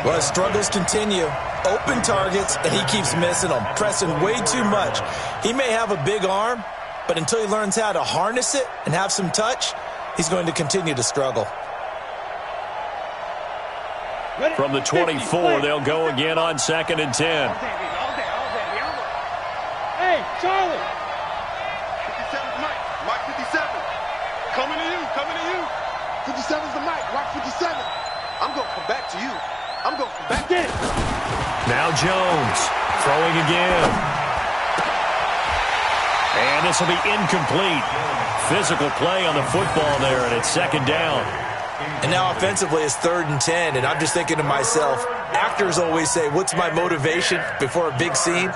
Well, his struggles continue. Open targets, and he keeps missing them, pressing way too much. He may have a big arm, but until he learns how to harness it and have some touch, he's going to continue to struggle. From the 24, they'll go again on 2nd and 10. Hey, Charlie. 57's the mic. Mike 57. Coming to you. Coming to you. 57's the mic. Watch 57. I'm going to come back to you. I'm going to come back. Get it. Now Jones throwing again. And this will be incomplete. Physical play on the football there, and it's 2nd down. And now offensively it's 3rd and 10, and I'm just thinking to myself, actors always say, what's my motivation before a big scene?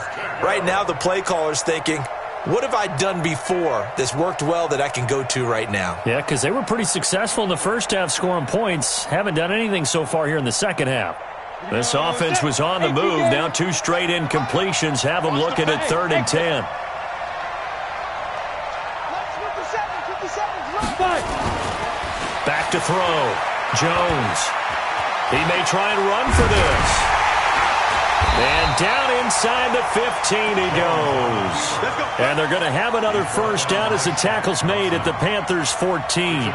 Right now the play caller's thinking, What have I done before that's worked well that I can go to right now? Yeah, because they were pretty successful in the first half scoring points. Haven't done anything so far here in the second half. This offense was on the move. Now 2 straight incompletions have them looking at 3rd and 10. Back to throw. Jones. He may try and run for this. And down inside the 15 he goes. And they're going to have another first down as the tackle's made at the Panthers' 14.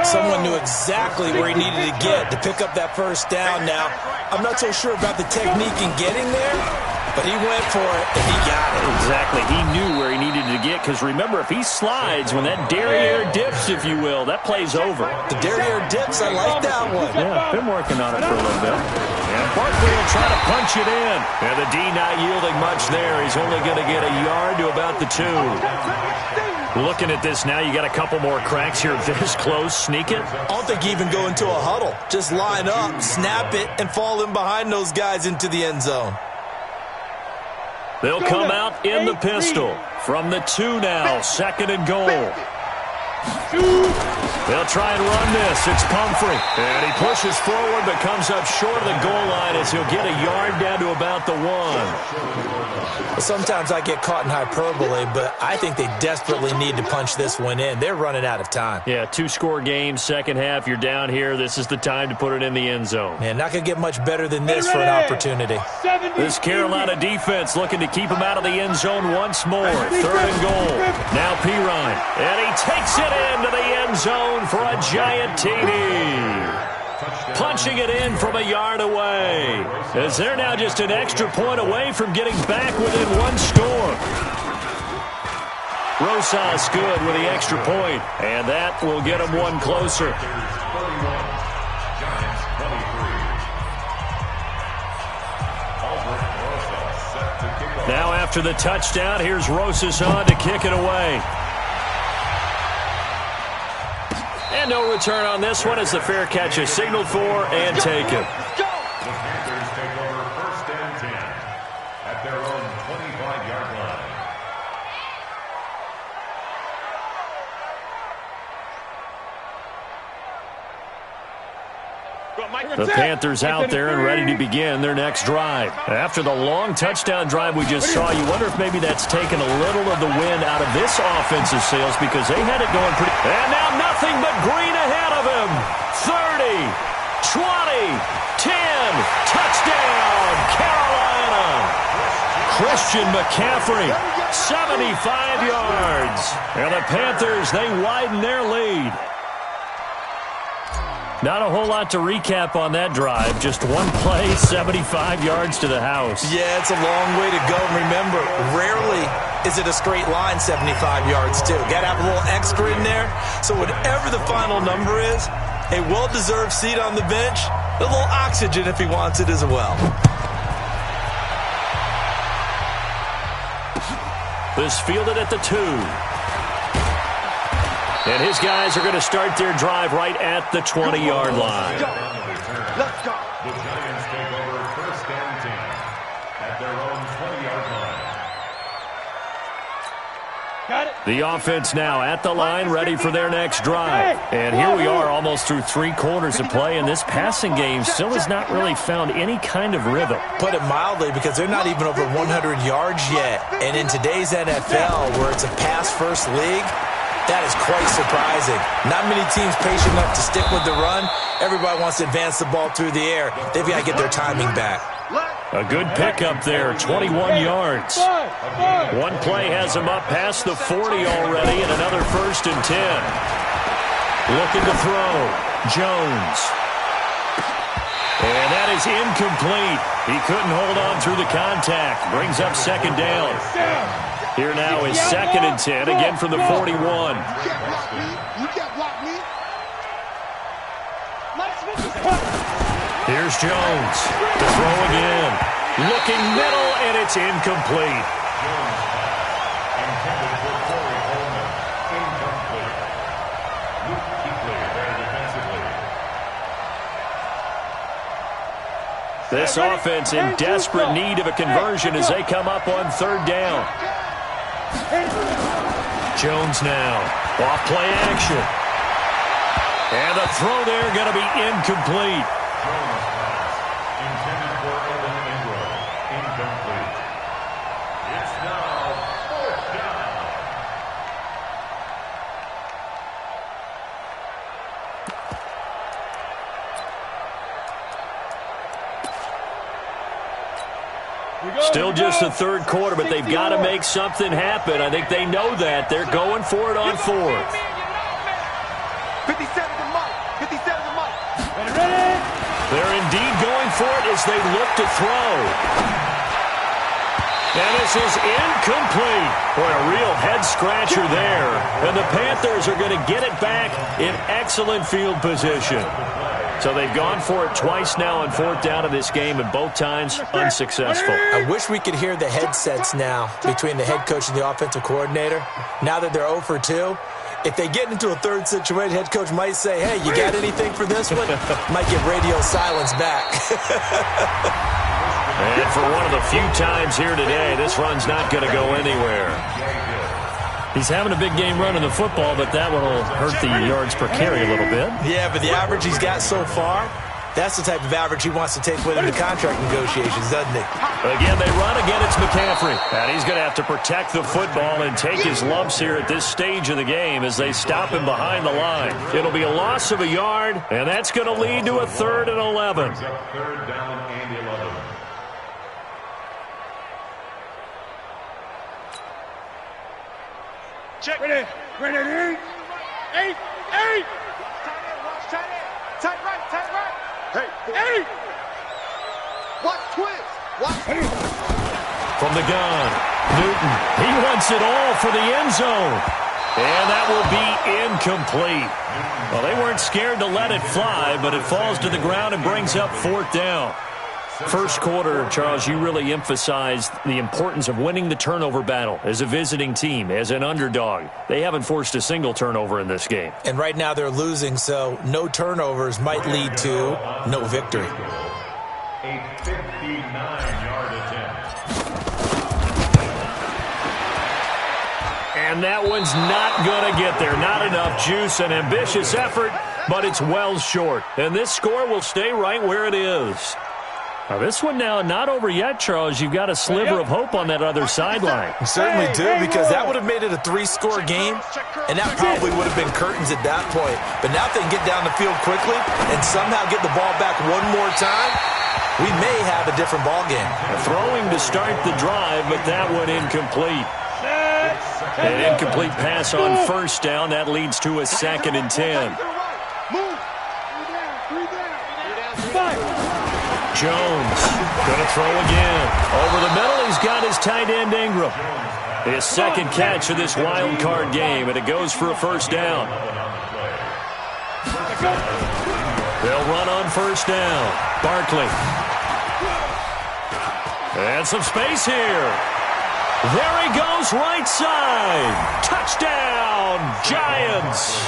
Someone knew exactly where he needed to get to pick up that first down now. I'm not so sure about the technique in getting there, but he went for it, and he got it. Exactly. He knew where he needed to get, because remember, if he slides, when that derriere dips, if you will, that play's over. The derriere dips, I like that one. Yeah, been working on it for a little bit. And Barkley will try to punch it in. And the D not yielding much there. He's only going to get a yard to about the 2. Looking at this now, you got a couple more cracks here this close. Sneak it. I don't think you even go into a huddle. Just line up, snap it, and fall in behind those guys into the end zone. They'll come out in the pistol. From the 2 now, 2nd and goal. They'll try and run this. It's Pumphrey. And he pushes forward but comes up short of the goal line as he'll get a yard down to about the 1. Sometimes I get caught in hyperbole, but I think they desperately need to punch this one in. They're running out of time. Yeah, 2-score game, second half. You're down here. This is the time to put it in the end zone. Man, not going to get much better than this for an opportunity. This Carolina defense looking to keep him out of the end zone once more. 3rd and goal. Now Pirine. And he takes it into the end zone for a giant TD. Punching it in from a yard away. As they're now just an extra point away from getting back within 1 score. Rosas good with the extra point, and that will get them 1 closer. Now after the touchdown, here's Rosas on to kick it away. And no return on this one as the fair catch is signaled for and taken. The Panthers take over 1st and 10 at their own 25-yard line. The Panthers out there and ready to begin their next drive. After the long touchdown drive we just saw, you wonder if maybe that's taken a little of the wind out of this offensive sails, because they had it going pretty. And now nothing but green ahead of him. 30, 20, 10, touchdown, Carolina. Christian McCaffrey, 75 yards. And the Panthers, they widen their lead. Not a whole lot to recap on that drive. Just 1 play, 75 yards to the house. Yeah, it's a long way to go. Remember, rarely is it a straight line 75 yards, too. Got to have a little extra in there. So whatever the final number is, a well-deserved seat on the bench, a little oxygen if he wants it as well. This fielded at the 2. And his guys are going to start their drive right at the 20-yard line. Let's go. The Giants take over 1st and 10 at their own 20-yard line. Got it. The offense now at the line, ready for their next drive. And here we are almost through 3 quarters of play, and this passing game still has not really found any kind of rhythm. Put it mildly, because they're not even over 100 yards yet. And in today's NFL, where it's a pass-first league, that is quite surprising. Not many teams patient enough to stick with the run. Everybody wants to advance the ball through the air. They've got to get their timing back. A good pickup there, 21 yards. 1 play has him up past the 40 already, and another 1st and 10. Looking to throw. Jones. And that is incomplete. He couldn't hold on through the contact. Brings up 2nd down. Here now is 2nd and 10, again from the 41. You can't block me. Here's Jones to throw again. Looking middle, and it's incomplete. Intended for Corey Coleman. Incomplete. Luke Kuechly there defensively. This offense in desperate need of a conversion as they come up on 3rd down. Jones now. Off play action. And the throw there going to be incomplete. Jones pass. Intended for Evan Ingram. Incomplete. It's now 4th down. Still just the third quarter, but they've got to make something happen. I think they know that. They're going for it on 4th. 57 to Mike. 57 to Mike. Ready? They're indeed going for it as they look to throw. And this is incomplete. Boy, a real head-scratcher there. And the Panthers are going to get it back in excellent field position. So they've gone for it twice now on 4th down in this game, and both times unsuccessful. I wish we could hear the headsets now between the head coach and the offensive coordinator. Now that they're 0 for 2, if they get into a third situation, head coach might say, hey, you got anything for this one? Might get radio silence back. And for one of the few times here today, this run's not going to go anywhere. He's having a big game running the football, but that one will hurt the yards per carry a little bit. Yeah, but the average he's got so far, that's the type of average he wants to take with him in contract negotiations, doesn't he? Again, they run. Again, it's McCaffrey. And he's going to have to protect the football and take his lumps here at this stage of the game as they stop him behind the line. It'll be a loss of a yard, and that's going to lead to a 3rd and 11. 3rd down and 11. Check. Ready? 8. 8. Tight end, watch tight end. Tight right. Hey. 8. Watch twist. Watch. From the gun, Newton. He wants it all for the end zone. And that will be incomplete. Well, they weren't scared to let it fly, but it falls to the ground and brings up 4th down. First quarter, Charles, you really emphasized the importance of winning the turnover battle as a visiting team, as an underdog. They haven't forced a single turnover in this game. And right now they're losing, so no turnovers might lead to no victory. A 59-yard attempt. And that one's not going to get there. Not enough juice. An ambitious effort, but it's well short. And this score will stay right where it is. Now, this one now not over yet, Charles. You've got a sliver of hope on that other sideline. You certainly do, because that would have made it a 3-score game, and that probably would have been curtains at that point. But now if they can get down the field quickly and somehow get the ball back one more time, we may have a different ball game. Throwing to start the drive, but that one incomplete. An incomplete pass on 1st down. That leads to a 2nd and 10. Jones going to throw again. Over the middle, he's got his tight end Ingram. His 2nd catch of this wild card game, and it goes for a 1st down. They'll run on 1st down. Barkley. And some space here. There he goes, right side. Touchdown, Giants.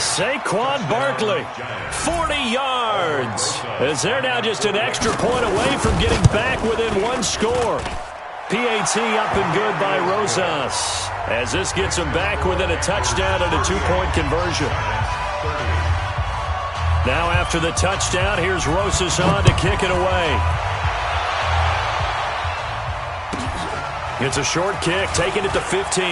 Saquon Barkley, 40 yards. As they're now just an extra point away from getting back within 1 score. PAT up and good by Rosas. As this gets them back within a touchdown and a 2-point conversion. Now after the touchdown, here's Rosas on to kick it away. It's a short kick, taking it to 15.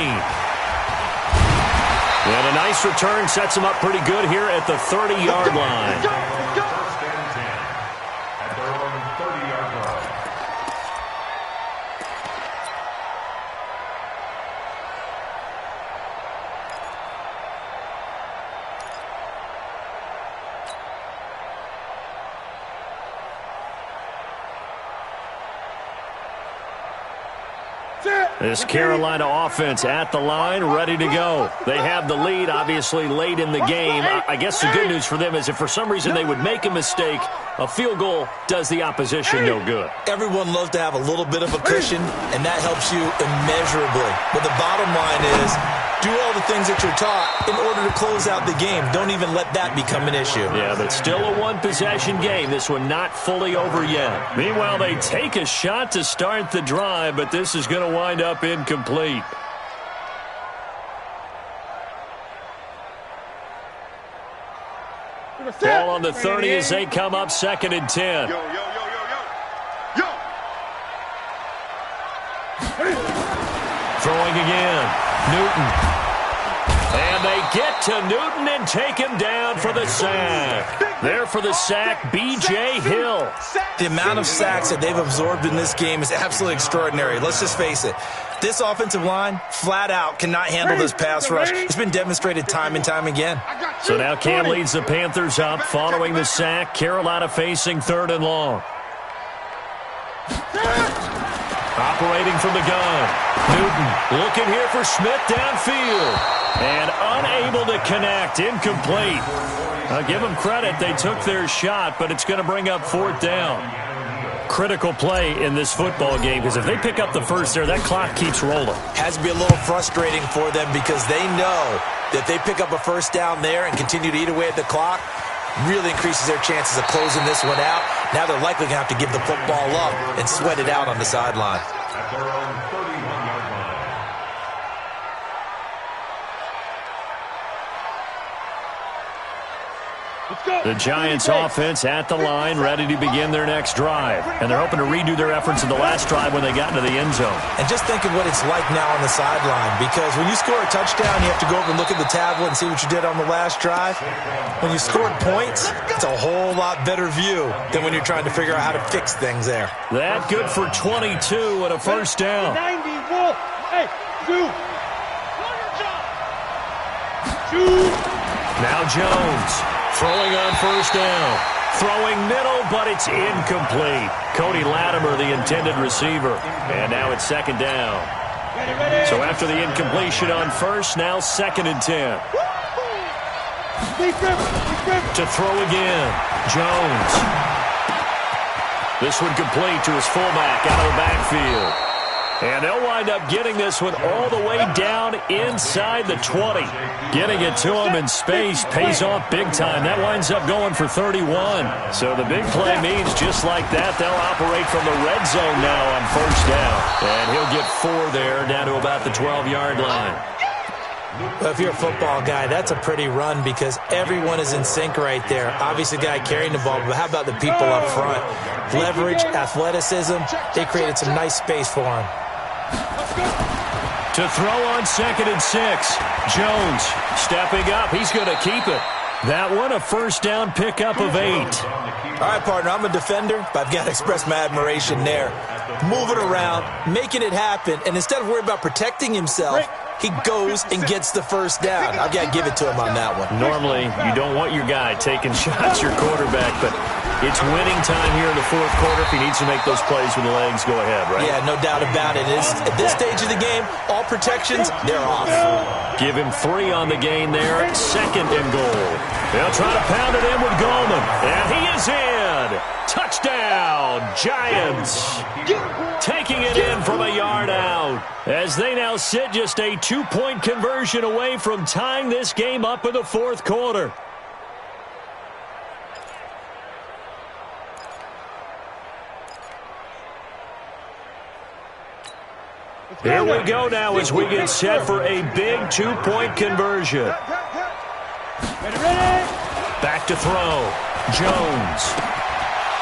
And a nice return sets him up pretty good here at the 30-yard line. 1st and 10 at their own 30-yard line. This Carolina offense at the line, ready to go. They have the lead, obviously, late in the game. I guess the good news for them is if for some reason they would make a mistake, a field goal does the opposition no good. Everyone loves to have a little bit of a cushion, and that helps you immeasurably. But the bottom line is, do all the things that you're taught in order to close out the game. Don't even let that become an issue. Yeah, but still a one-possession game. This one not fully over yet. Meanwhile, they take a shot to start the drive, but this is going to wind up incomplete. on the 30 as they come up 2nd and 10. Yo, yo, yo, yo, yo. Yo. Throwing again. Newton. And they get to Newton and take him down for the sack. There for the sack, B.J. Hill. The amount of sacks that they've absorbed in this game is absolutely extraordinary. Let's just face it. This offensive line, flat out, cannot handle this pass rush. It's been demonstrated time and time again. So now Cam leads the Panthers up following the sack. Carolina facing 3rd and long. Operating from the gun. Newton looking here for Smith downfield. And unable to connect. Incomplete. I'll give them credit. They took their shot, but it's going to bring up 4th down. Critical play in this football game, because if they pick up the first there, that clock keeps rolling. Has to be a little frustrating for them because they know that they pick up a first down there and continue to eat away at the clock, really increases their chances of closing this one out. Now they're likely going to have to give the football up and sweat it out on the sideline. At their own 31-yard line. The Giants offense at the line, ready to begin their next drive. And they're hoping to redo their efforts in the last drive when they got into the end zone. And just think of what it's like now on the sideline, because when you score a touchdown, you have to go over and look at the tablet and see what you did on the last drive. When you scored points, it's a whole lot better view than when you're trying to figure out how to fix things there. That good for 22 and a first down. 90, roll. Hey, two. Two. Now Jones throwing on first down. Throwing middle, but it's incomplete. Cody Latimer, the intended receiver. And now it's 2nd down. So after the incompletion on first, now 2nd and 10. To throw again. Jones. This one complete to his fullback out of the backfield. And they'll wind up getting this one all the way down inside the 20. Getting it to him in space pays off big time. That winds up going for 31. So the big play means just like that, they'll operate from the red zone now on first down. And he'll get 4 there down to about the 12-yard line. Well, if you're a football guy, that's a pretty run because everyone is in sync right there. Obviously, the guy carrying the ball, but how about the people up front? Leverage, athleticism, they created some nice space for him. To throw on 2nd and 6. Jones stepping up. He's going to keep it. That one a first down pickup of 8. All right, partner, I'm a defender, but I've got to express my admiration there. Moving around, making it happen, and instead of worrying about protecting himself, he goes and gets the first down. I've got to give it to him on that one. Normally, you don't want your guy taking shots, your quarterback, but it's winning time here in the 4th quarter. If he needs to make those plays with the legs, go ahead, right? Yeah, no doubt about it. At this stage of the game, all protections, they're off. Give him 3 on the gain there. 2nd and goal. They'll try to pound it in with Goldman. And he is in. Touchdown, Giants. Taking it in from a yard out. As they now sit just a 2-point conversion away from tying this game up in the 4th quarter. Here we go now as we get set for a big 2-point conversion. Back to throw. Jones.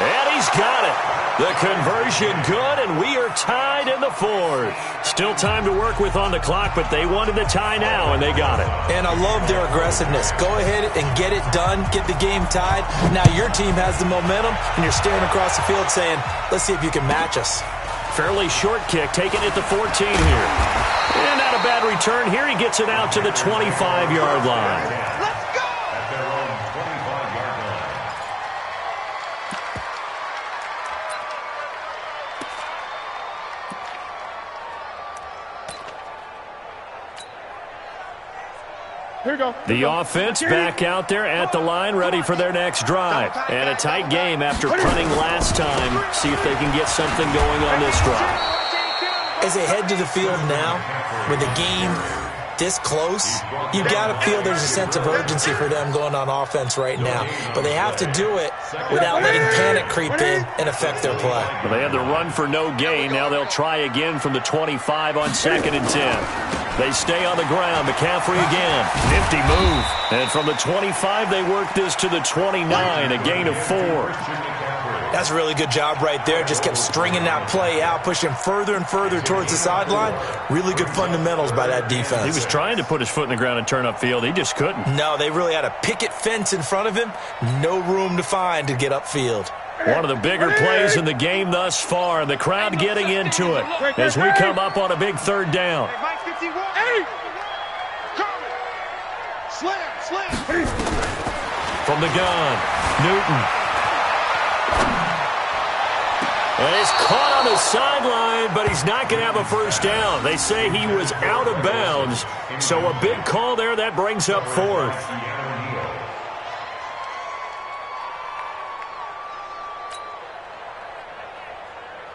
And he's got it. The conversion good, and we are tied in the 4th. Still time to work with on the clock, but they wanted the tie now, and they got it. And I love their aggressiveness. Go ahead and get it done, get the game tied. Now your team has the momentum, and you're staring across the field saying, let's see if you can match us. Fairly short kick, taking it to 14 here. And not a bad return here. He gets it out to the 25-yard line. Let's go! At their own 25-yard line. Here we go. The offense back out there at the line, ready for their next drive. And a tight game after punting last time. See if they can get something going on this drive. As they head to the field now, with the game this close, you got to feel there's a sense of urgency for them going on offense right now. But they have to do it without letting panic creep in and affect their play. Well, they had the run for no gain. Now they'll try again from the 25 on 2nd and 10. They stay on the ground. McCaffrey again. Nifty move. And from the 25, they work this to the 29, a gain of 4. That's a really good job right there. Just kept stringing that play out, pushing further and further towards the sideline. Really good fundamentals by that defense. He was trying to put his foot in the ground and turn upfield. He just couldn't. No, they really had a picket fence in front of him. No room to find to get upfield. One of the bigger plays in the game thus far. The crowd getting into it as we come up on a big third down. From the gun, Newton. And he's caught on the sideline, but he's not going to have a first down. They say he was out of bounds. So a big call there. That brings up 4th.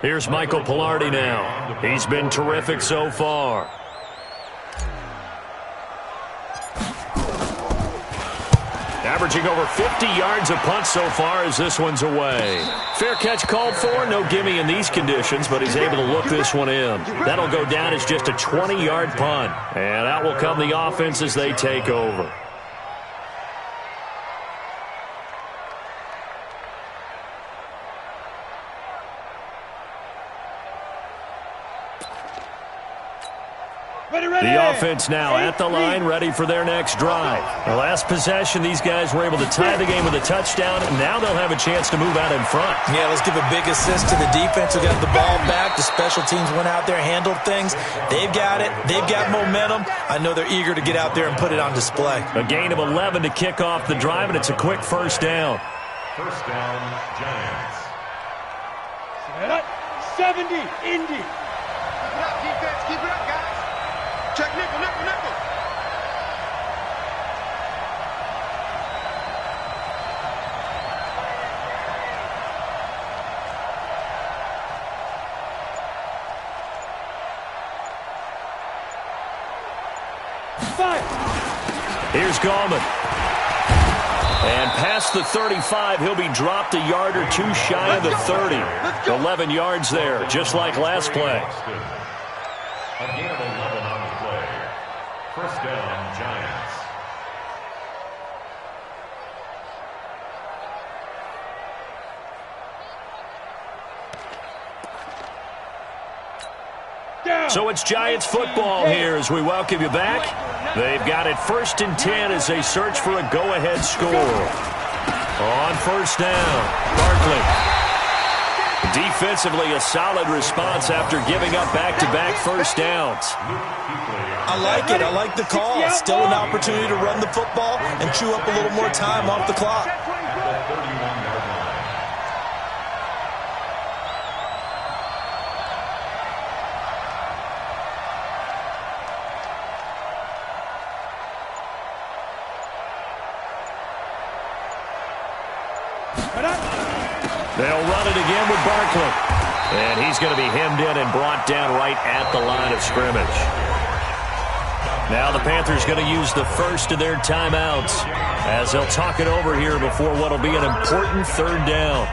Here's Michael Pilardi now. He's been terrific so far. Averaging over 50 yards a punt so far as this one's away. Fair catch called for. No gimme in these conditions, but he's able to look this one in. That'll go down as just a 20-yard punt. And out will come the offense as they take over. The offense now at the line, ready for their next drive. The last possession, these guys were able to tie the game with a touchdown, and now they'll have a chance to move out in front. Yeah, let's give a big assist to the defense who got the ball back. The special teams went out there, handled things. They've got it. They've got momentum. I know they're eager to get out there and put it on display. A gain of 11 to kick off the drive, and it's a quick first down. First down, Giants. 70, Indy. Keep it up, defense. Keep it up, guys. Check nickel, nickel, nickel. Here's Gallman. And past the 35, he'll be dropped a yard or two shy of the 30. 11 yards there, just like last play. A gain of 11 on the play. First down, Giants. So it's Giants football here as we welcome you back. They've got it 1st and 10 as they search for a go-ahead score. On first down, Barkley. Defensively, a solid response after giving up back-to-back first downs. I like it. I like the call. Still an opportunity to run the football and chew up a little more time off the clock. They'll run it again with Barkley. And he's going to be hemmed in and brought down right at the line of scrimmage. Now the Panthers going to use the first of their timeouts as they'll talk it over here before what will be an important third down.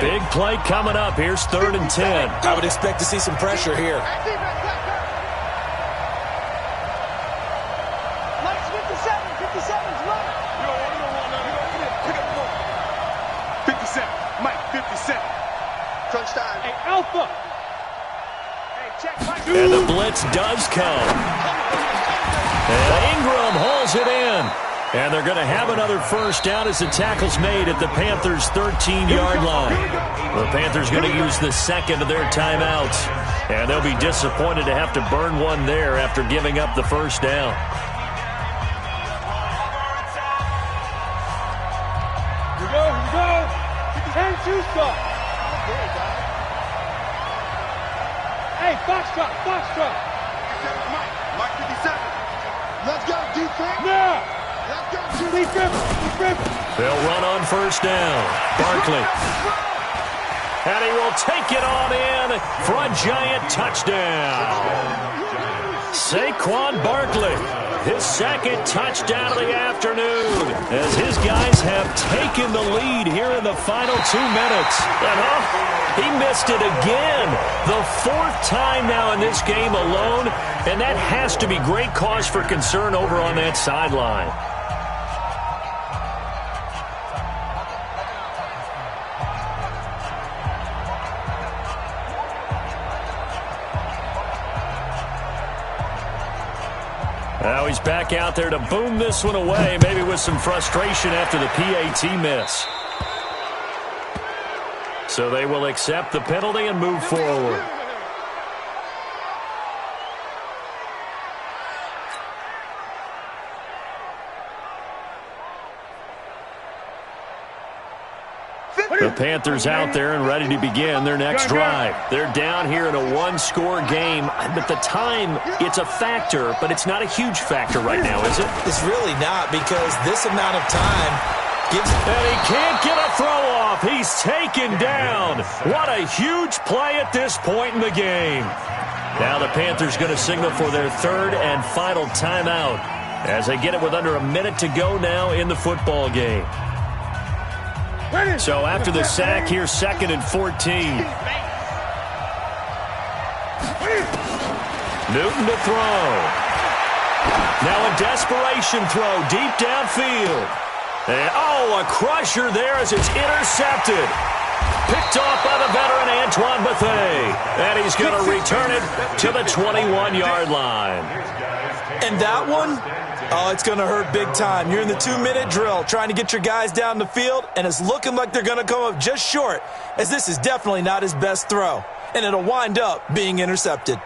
Big play coming up. Here's 3rd and 10. I would expect to see some pressure here. 57. Crunch time. Hey, Alpha. Hey, check. And the blitz does come. And Ingram hauls it in. And they're going to have another first down as the tackle's made at the Panthers' 13-yard line. The Panthers going to use the second of their timeouts. And they'll be disappointed to have to burn one there after giving up the first down. Here we go. 10-2 stop. Hey, Foxtrot. Mike 57. Let's go, defense. Now. Let's go, Lee Griffin. They'll run on first down. Barkley. And he will take it on in for a Giant touchdown. Saquon Barkley, his second touchdown of the afternoon, as his guys have taken the lead here in the final 2 minutes. And he missed it again. The 4th time now in this game alone, and that has to be great cause for concern over on that sideline. Now he's back out there to boom this one away, maybe with some frustration after the PAT miss. So they will accept the penalty and move forward. The Panthers out there and ready to begin their next drive. They're down here in a 1-score game. But the time, it's a factor, but it's not a huge factor right now, is it? It's really not, because this amount of time gives... And he can't get a throw off. He's taken down. What a huge play at this point in the game. Now the Panthers going to signal for their 3rd and final timeout as they get it with under a minute to go now in the football game. So after the sack, here's 2nd and 14. Newton to throw. Now a desperation throw deep downfield. And, a crusher there as it's intercepted. Picked off by the veteran Antoine Bethea. And he's going to return it to the 21-yard line. And that one... oh, it's going to hurt big time. You're in the 2-minute drill trying to get your guys down the field, and it's looking like they're going to come up just short, as this is definitely not his best throw, and it'll wind up being intercepted.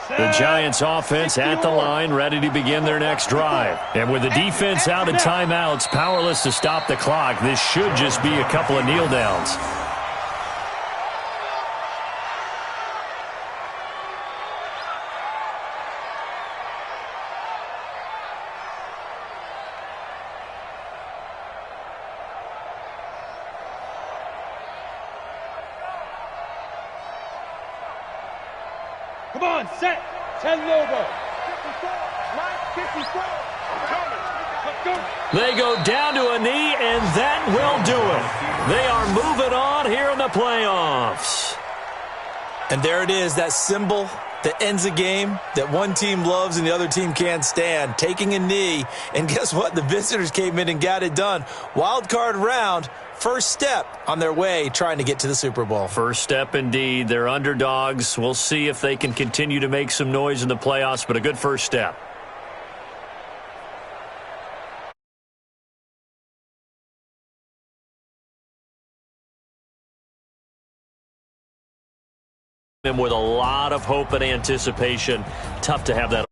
The Giants offense at the line, ready to begin their next drive. And with the defense out of timeouts, powerless to stop the clock, this should just be a couple of kneel downs. Come on, set. 10 Lobo. 54. They go down to a knee, and that will do it. They are moving on here in the playoffs. And there it is, that symbol that ends a game that one team loves and the other team can't stand, taking a knee. And guess what? The visitors came in and got it done. Wild card round. First step on their way trying to get to the Super Bowl. First step indeed. They're underdogs. We'll see if they can continue to make some noise in the playoffs, but a good first step. With a lot of hope and anticipation. Tough to have that.